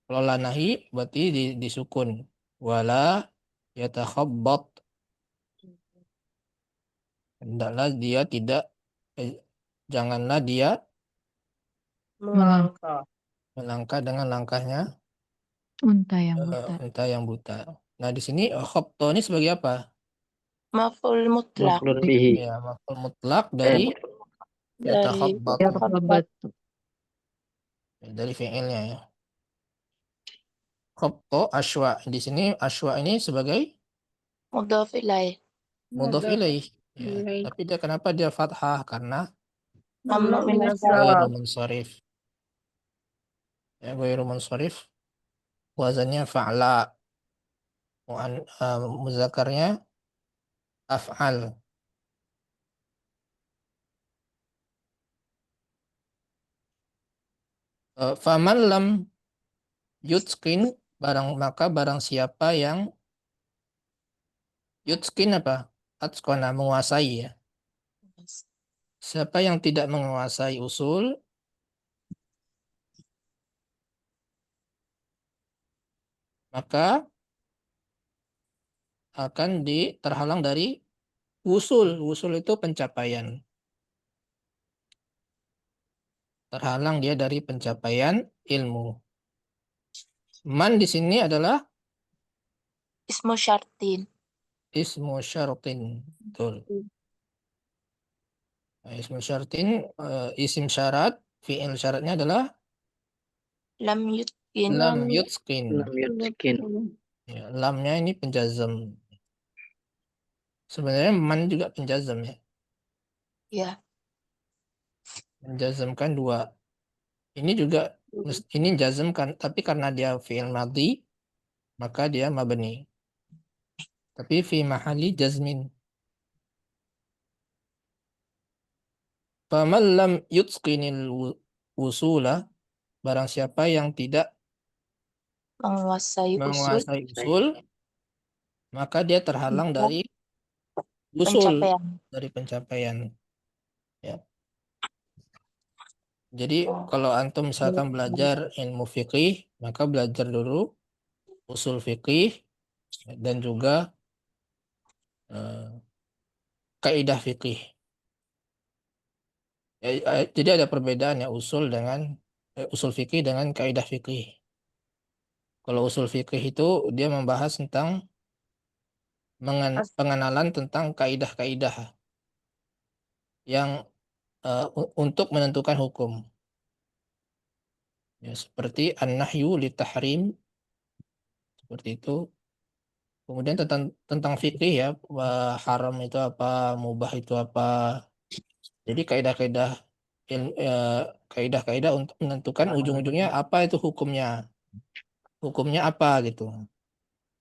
Kalau la nahi berarti disukun. Wala yatakhabbat. Hendaklah dia tidak janganlah dia melangkah dengan langkahnya Unta yang buta. unta yang buta. Nah, di sini khabta ini sebagai apa? Maf'ul mutlak Maf'ulun bihi. Ya, maf'ul mutlak dari dari yatakhabbat. Yatakhabbat. Dari fi'ilnya ya. Khabta ashwa. Di sini ashwa ini sebagai mudhaf ilaih. mudhaf ilaih. Ya. Tapi dia kenapa dia fathah? Karena Mamnu minas ghairu munsharif. Ya, ghairu munsharif. Wazannya fa'la. Mudzakarnya af'al. Faman lam yutqin, maka barang siapa yang Yutskin apa? Atskona, menguasai ya. Siapa yang tidak menguasai usul, maka akan terhalang dari usul. Usul itu pencapaian. Terhalang dia dari pencapaian ilmu. Man di sini adalah Ismu syartin. ismu syartin. Betul. Nah, ismu syartin, isim syarat, fi'il syaratnya adalah Lam yutkin. lam yutskin. Lam yutskin. Ya, lamnya ini penjazam. Sebenarnya man juga penjazam ya. Ya. Menjazamkan dua. Ini juga ini jazm kan, tapi karena dia fi'il madhi, maka dia mabni. Tapi fi mahali jazmin. Faman lam yutsqinil usula, barang siapa yang tidak Menguasai usul. menguasai usul, maka dia terhalang dari usul, Pencapaian. dari pencapaian. Ya. Jadi kalau antum misalkan belajar ilmu fikih, maka belajar dulu usul fikih dan juga kaidah fikih. Jadi ada perbedaan ya usul dengan usul fikih dengan kaidah fikih. Kalau usul fikih itu dia membahas tentang pengenalan tentang kaidah-kaidah yang untuk menentukan hukum. Ya, seperti an-nahyu litahrim, seperti itu. Kemudian tentang fikih ya, haram itu apa, mubah itu apa. Jadi kaidah-kaidah untuk menentukan ujung-ujungnya apa itu hukumnya. Hukumnya apa gitu.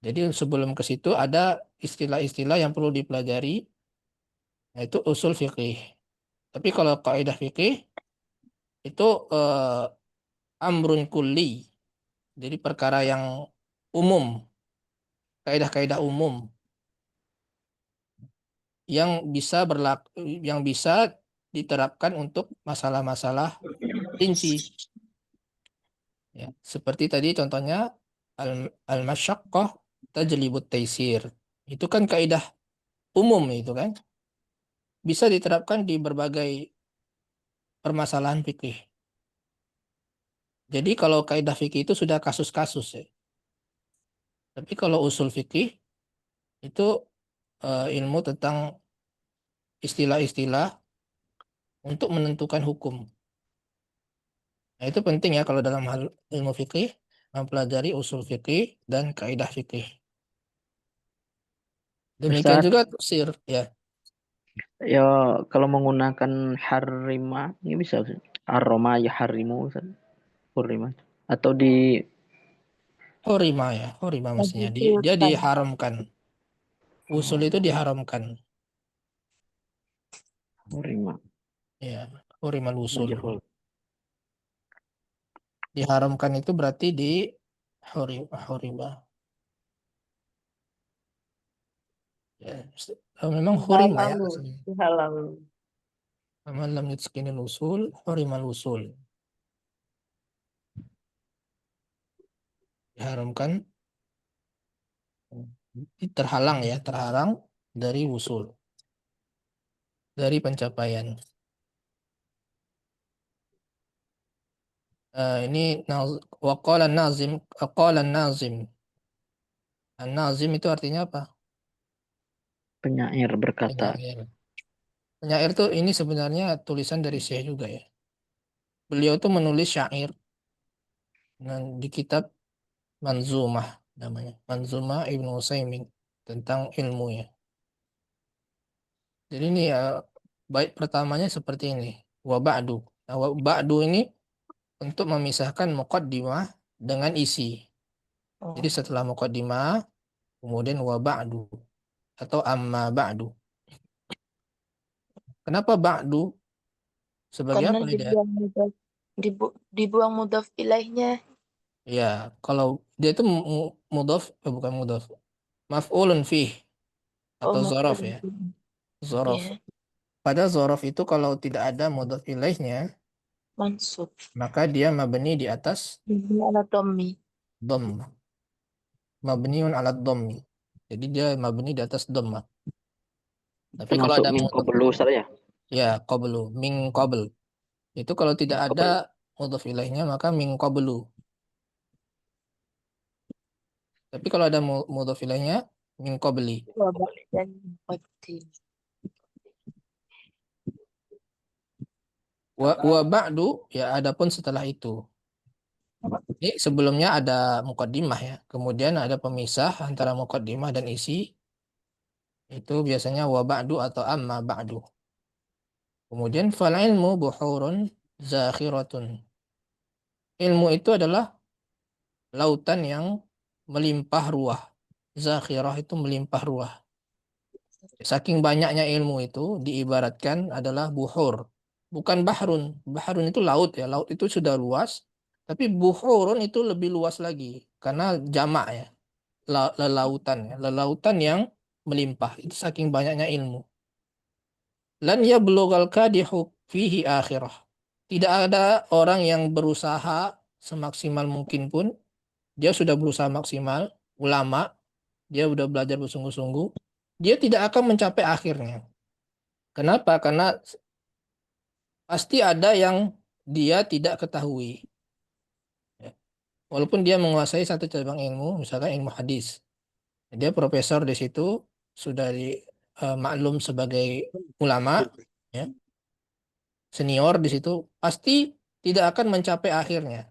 Jadi sebelum ke situ ada istilah-istilah yang perlu dipelajari, yaitu usul fikih. Tapi kalau kaidah fikih itu amrun kulli, jadi perkara yang umum, kaidah-kaidah umum yang yang bisa diterapkan untuk masalah-masalah rinci. Ya, seperti tadi contohnya al-masyaqqah tajlibut taisir. Itu kan kaidah umum itu kan. Bisa diterapkan di berbagai permasalahan fikih. Jadi kalau kaidah fikih itu sudah kasus-kasus ya. Tapi kalau usul fikih itu ilmu tentang istilah-istilah untuk menentukan hukum. Nah, itu penting ya kalau dalam hal ilmu fikih mempelajari usul fikih dan kaidah fikih. Demikian Ustaz, juga tafsir ya. ya kalau menggunakan harima ini bisa Ustaz. Aroma ya harimu Ustaz. Hurima. Atau di Horima ya, horima maksudnya. Dia diharamkan. Usul itu diharamkan. hurima. Ya, horimal usul. Majhul. Diharamkan itu berarti di horima. Ya, memang horima ya. Dihalang. Faman lam yutskinil usul, horimal usul. Diharamkan, terhalang ya, terhalang dari usul, dari pencapaian. Ini waqala nazim, qala nazim. An-nazim itu artinya apa? Penyair berkata. Penyair. Penyair tuh ini sebenarnya tulisan dari Syekh juga ya. Beliau tuh menulis syair di kitab Manzumah namanya. Manzumah Ibnu Utsaimin tentang ilmu ya. Jadi ini bait pertamanya seperti ini. Wa ba'du. Nah, wa ba'du ini untuk memisahkan muqaddimah dengan isi. Jadi setelah muqaddimah kemudian wa ba'du atau amma ba'du. Kenapa ba'du? Sebagai Karena apa dia? dibuang mudhaf ilaihnya. Ya, kalau dia itu mudhaf bukan mudhaf. Maf'ulun fih atau zorof mufrad. ya. Zorof. Ya, Pada zorof itu kalau tidak ada mudhof ilaihnya, mansub. maka dia mabni di atas Mabni ala dhammi. dom. Mabniun ala dhammi. Jadi dia mabni di atas dhamma. Tapi kalau Termasuk ada min mudhof, qablu Ustaz ya. ya qablu, min qabl. Itu kalau tidak Min ada qablu. mudhof ilaihnya maka min qablu. Tapi kalau ada mudhof ilaihnya min qabli. Wa ba'dan muqaddim. Wa ba'du ya adapun setelah itu. Ini sebelumnya ada muqaddimah ya. Kemudian ada pemisah antara muqaddimah dan isi. Itu biasanya wa ba'du atau amma ba'du. Kemudian fal ilmu buhurun zakhiratun. Ilmu itu adalah lautan yang melimpah ruah. Zakhirah itu melimpah ruah. Saking banyaknya ilmu itu diibaratkan adalah buhur. Bukan bahrun. Bahrun itu laut ya. Laut itu sudah luas. Tapi buhurun itu lebih luas lagi. Karena jamak ya. Lelautan ya. Lelautan yang melimpah. Itu saking banyaknya ilmu. Lan yablugal kadihu fihi akhirah. Tidak ada orang yang berusaha semaksimal mungkin pun. Dia sudah berusaha maksimal. Ulama. Dia sudah belajar bersungguh-sungguh. Dia tidak akan mencapai akhirnya. Kenapa? Karena pasti ada yang dia tidak ketahui. Ya. Walaupun dia menguasai satu cabang ilmu, misalkan ilmu hadis. Dia profesor di situ, sudah maklum sebagai ulama, ya, senior di situ, pasti tidak akan mencapai akhirnya.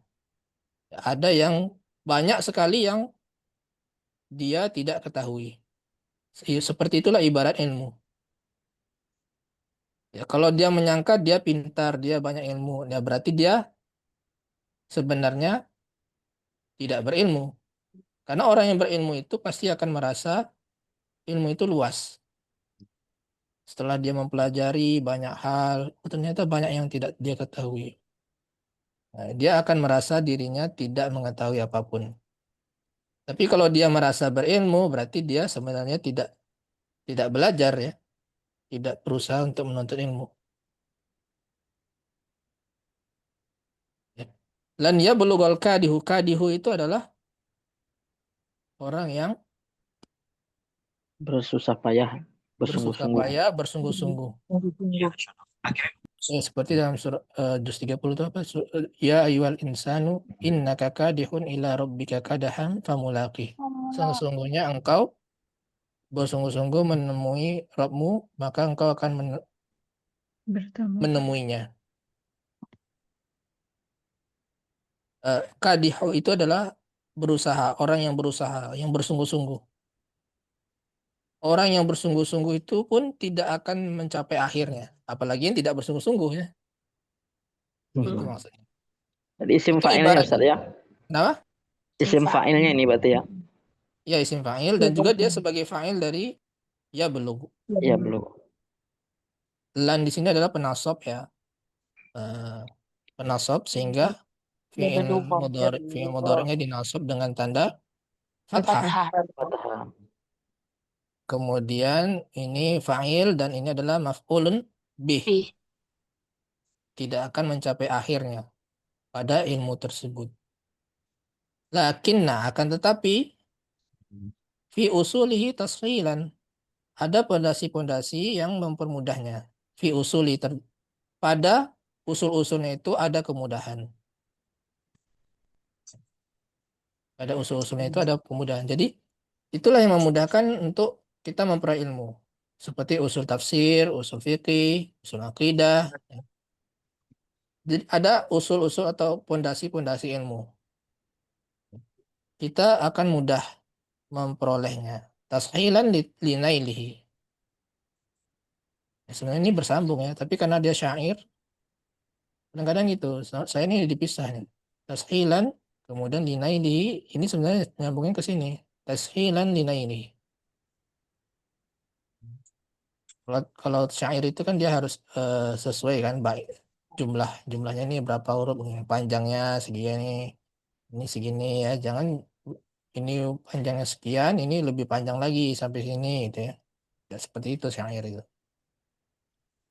Ada yang banyak sekali yang dia tidak ketahui. Seperti itulah ibarat ilmu. Ya, kalau dia menyangka dia pintar, dia banyak ilmu, ya berarti dia sebenarnya tidak berilmu. Karena orang yang berilmu itu pasti akan merasa ilmu itu luas. Setelah dia mempelajari banyak hal, ternyata banyak yang tidak dia ketahui. Nah, dia akan merasa dirinya tidak mengetahui apapun. Tapi kalau dia merasa berilmu, berarti dia sebenarnya tidak belajar ya, tidak berusaha untuk menuntut ilmu. Ya. Lan ya belugol kadihu. Kadihu itu adalah orang yang Bersusah payah, bersusah bersungguh-sungguh. payah, bersungguh-sungguh. Ya, seperti dalam surah juz 30 itu apa? Ya ayyuhal insanu innaka kadihun ila rabbika kadahan famulaqih. Sesungguhnya engkau bersungguh-sungguh menemui Rabbmu, maka engkau akan Bertemu. menemuinya. Kadihu itu adalah berusaha, orang yang berusaha, yang bersungguh-sungguh. Orang yang bersungguh-sungguh itu pun tidak akan mencapai akhirnya. Apalagi yang tidak bersungguh-sungguh ya. Itu maksudnya. Jadi isim Itu fa'ilnya ibarat. Ustaz ya. Kenapa? Isim fa'ilnya ini berarti ya. Ya isim fa'il dan juga dia sebagai fa'il dari ya belum. Ya belum. Lan di sini adalah penasab ya. Penasab sehingga fi'il mudhari'nya dinasab dengan tanda fathah. Fathah. Kemudian ini fa'il dan ini adalah maf'ulun bih. Tidak akan mencapai akhirnya pada ilmu tersebut. Lakinna akan tetapi fi usulihi tasfilan. Ada pondasi-pondasi yang mempermudahnya. Fi usuli pada usul-usulnya itu ada kemudahan. Pada usul-usulnya itu ada kemudahan. Jadi itulah yang memudahkan untuk kita memperoleh ilmu. Seperti usul tafsir, usul fikih, usul akidah. Jadi ada usul-usul atau pondasi-pondasi ilmu. Kita akan mudah memperolehnya. Tashilan linailihi. Ya, sebenarnya ini bersambung ya, tapi karena dia syair, kadang-kadang gitu. Saya ini dipisah nih. Tashilan, kemudian linailihi, ini sebenarnya nyambungin ke sini. Tashilan linailihi. Kalau syair itu kan dia harus sesuai kan, baik jumlahnya ini berapa huruf, panjangnya segini, ini segini ya. Jangan ini panjangnya sekian, ini lebih panjang lagi sampai sini gitu ya. Ya, seperti itu syair itu.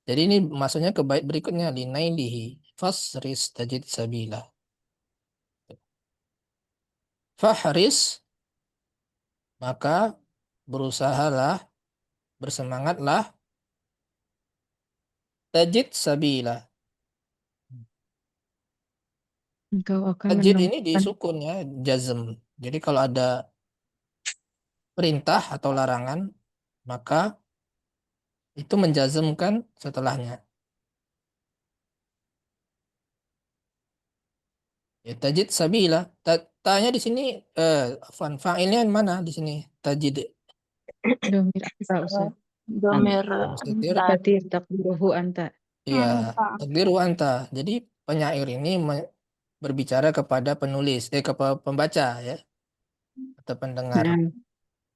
Jadi ini maksudnya ke bait berikutnya, linailihi fasris tajid sabila. Fahris, maka berusahalah, bersemangatlah, tajid sabila. Engkau akan Tajid ini menemukan disukun ya, jazm. Jadi kalau ada perintah atau larangan, maka itu menjazmkan setelahnya. Ya, tajid sabila. Tanya di sini, fa'ilnya mana di sini? Tajid. domir anta Ustaz. Domir Mustatir. anta. Katir takdiruhu anta. Iya, Anta. takdiru anta. Jadi penyair ini berbicara kepada penulis, kepada pembaca ya, atau pendengar. Nah,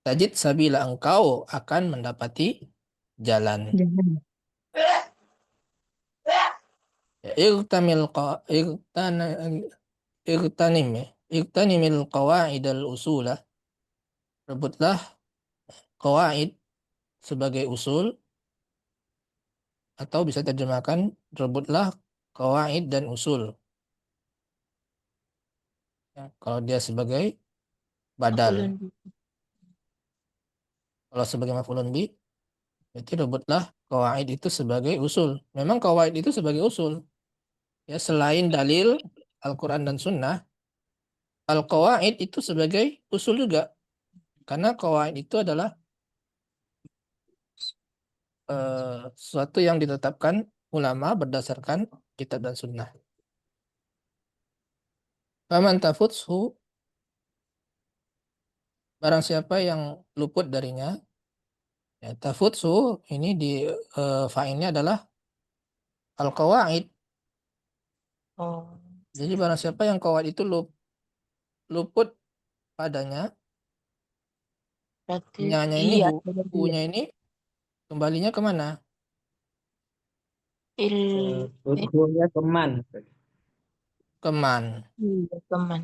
Tajid sabila, engkau akan mendapati jalan. jangan. Ya, igtanim ya. Igtanimil qawaidal usulah. Rebutlah qawaid sebagai usul, atau bisa terjemahkan rebutlah qawaid dan usul. Ya, kalau dia sebagai badal. Maf'ulun bih. Kalau sebagai maf'ulun bi, berarti rebutlah qawaid itu sebagai usul. Memang qawaid itu sebagai usul. Ya, selain dalil Al-Quran dan Sunnah, al-qawaid itu sebagai usul juga. Karena qawaid itu adalah sesuatu yang ditetapkan ulama berdasarkan kitab dan sunnah. Faman tafutsu, barang siapa yang luput darinya, ya, tafutsu ini di fa'ilnya adalah al-qawaid. Oh, Jadi barang siapa yang qawaid itu luput padanya, berarti nyanya ini iya. Berarti iya. bunya ini kembalinya kemana? Il, Hukumnya teman. Keman. iya, teman.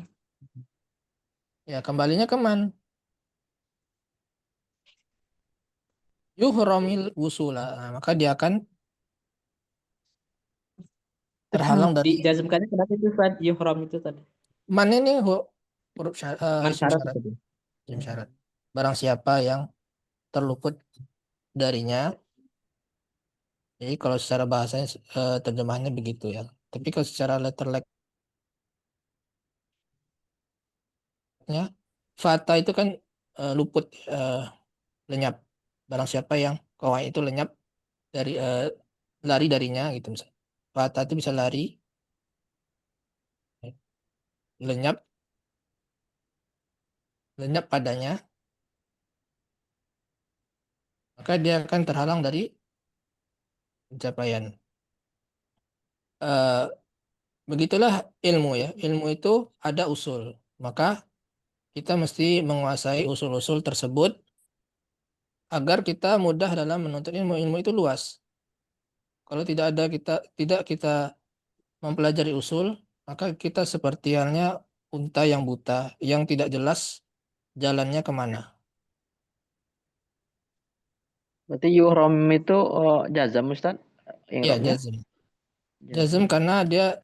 Ya, kembalinya keman. Yuhramil wusula. Nah, maka dia akan terhalang dari Dijazmkannya kenapa itu Ustaz? Yuhram itu tadi. man ini huruf Man isim syarat syarat. itu. Isim syarat. Barang siapa yang terluput darinya. Jadi kalau secara bahasanya terjemahannya begitu ya. Tapi kalau secara letter like-nya, fata itu kan luput, lenyap. Barang siapa yang kawan itu lenyap dari lari darinya gitu misalnya. Fata itu bisa lari, lenyap, lenyap padanya, maka dia akan terhalang dari pencapaian. Eh, Begitulah ilmu ya. Ilmu itu ada usul. Maka kita mesti menguasai usul-usul tersebut agar kita mudah dalam menuntut ilmu. Ilmu itu luas. Kalau tidak kita mempelajari usul, maka kita seperti halnya unta yang buta, yang tidak jelas jalannya kemana. Berarti yuhram itu jazam Ustaz? Ya, I'rabnya? jazm. Jazm karena dia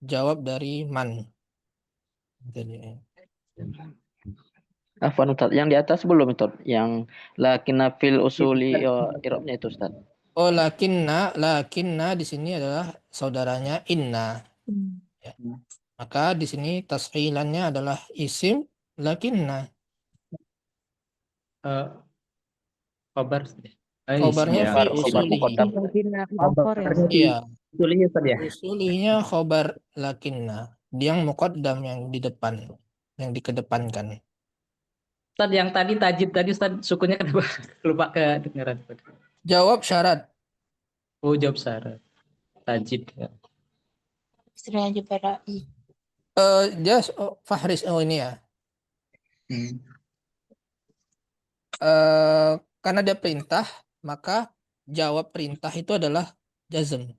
jawab dari man. Jadi, Afwan Ustaz, yang di atas belum itu, yang lakinna fil usuli i'rabnya itu Ustaz. oh, lakinna di sini adalah saudaranya inna. Ya. Maka di sini tashilannya adalah isim lakinna. Khobar. Khobarnya Ya. fi Khobar usulihi. muqaddam. Bina Khobar ya. Iya, Usulnya Ustaz ya. usulihnya khobar lakinna. Dia yang muqaddam, yang di depan, yang dikedepankan. Ustaz yang tadi tajid tadi Ustaz sukunya kenapa? Lupa kedengaran. Jawab syarat. Oh, jawab syarat. Tajid ya. Istrinya juga Rai. Fahris ini ya. Hmm. Karena dia perintah, maka jawab perintah itu adalah jazm.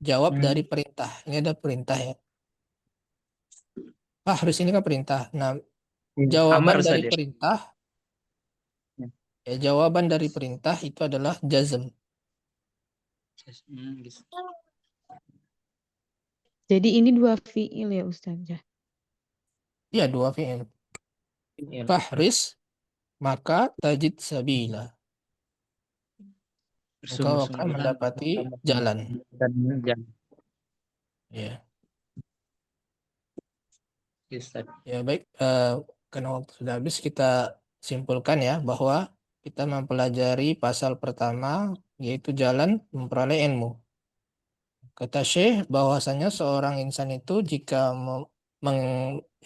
Jawab dari perintah. Ini ada perintah ya. Fahris ini kan perintah. Nah, jawaban Amar dari saja. perintah Ya, jawaban dari perintah itu adalah jazm. Gitu. Jadi ini dua fiil ya Ustaz ya. Ya, dua fi'il. Fahris, maka tajid sabila. Engkau akan mendapati jalan. Dan jalan. Ya, Ustaz. ya baik. Karena waktu sudah habis, kita simpulkan ya bahwa kita mempelajari pasal pertama yaitu jalan memperoleh ilmu. Kata Syekh bahwasanya seorang insan itu jika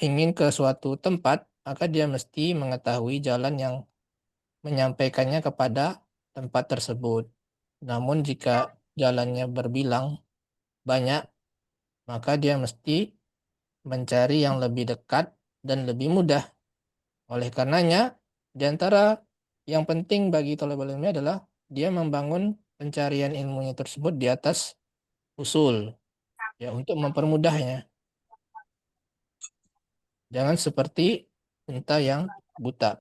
ingin ke suatu tempat, maka dia mesti mengetahui jalan yang menyampaikannya kepada tempat tersebut. Namun jika jalannya berbilang banyak, maka dia mesti mencari yang lebih dekat dan lebih mudah. Oleh karenanya, di antara yang penting bagi thalibul ilmi adalah dia membangun pencarian ilmunya tersebut di atas usul, ya, untuk mempermudahnya. Jangan seperti unta yang buta,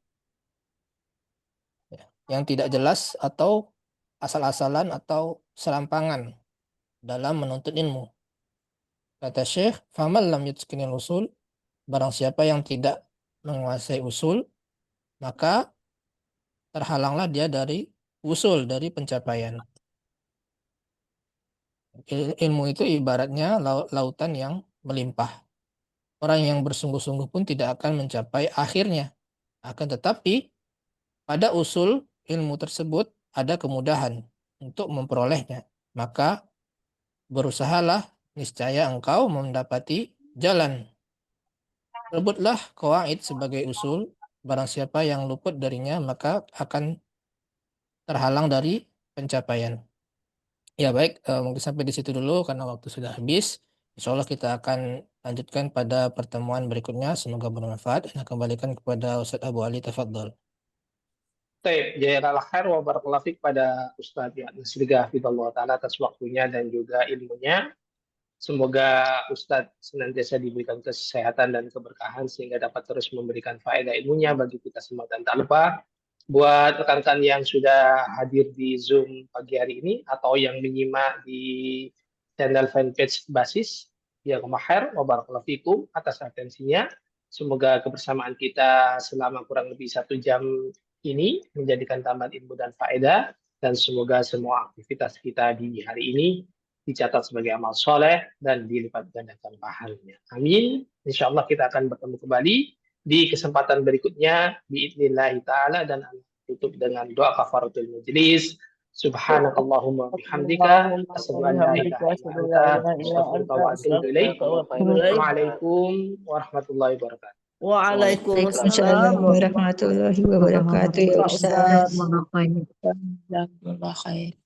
ya, yang tidak jelas atau asal-asalan atau serampangan dalam menuntut ilmu. Kata Syekh, faman lam yutqinil usul, barang siapa yang tidak menguasai usul, maka terhalanglah dia dari usul, dari pencapaian. Ilmu itu ibaratnya lautan yang melimpah. Orang yang bersungguh-sungguh pun tidak akan mencapai akhirnya. Akan tetapi, pada usul ilmu tersebut ada kemudahan untuk memperolehnya. Maka berusahalah, niscaya engkau mendapati jalan. Rebutlah qawaid sebagai usul. Barang siapa yang luput darinya, maka akan terhalang dari pencapaian. Ya baik, mungkin sampai di situ dulu karena waktu sudah habis. Insya Allah kita akan lanjutkan pada pertemuan berikutnya. Semoga bermanfaat. Dan kembalikan kepada Ustadz Abu Ali, tafadhol. Baik, jazakallahu khair wa barakallahu fiik pada Ustadz ya Nasriga hafizallahu taala atas waktunya dan juga ilmunya. Semoga Ustadz senantiasa diberikan kesehatan dan keberkahan sehingga dapat terus memberikan faedah ilmunya bagi kita semua. Dan tak lupa buat rekan-rekan yang sudah hadir di Zoom pagi hari ini atau yang menyimak di channel fanpage Basis, jazakumullah khair wa barakallahu fikum atas atensinya. Semoga kebersamaan kita selama kurang lebih 1 jam ini menjadikan tambahan ilmu dan faedah, dan semoga semua aktivitas kita di hari ini dicatat sebagai amal soleh dan dilipat gandakan pahalanya. Amin. Insya Allah kita akan bertemu kembali di kesempatan berikutnya biidznillah ta'ala, dan tutup dengan doa kafaratul majlis. Subhanakallahumma bihamdika asyhadu an la ilaha illa anta astaghfiruka wa atubu ilaik. Assalamualaikum warahmatullahi wabarakatuh. Waalaikumsalam warahmatullahi wabarakatuh ya Ustaz. Warahmatullahi wabarakatuh. Jazakumullah khair.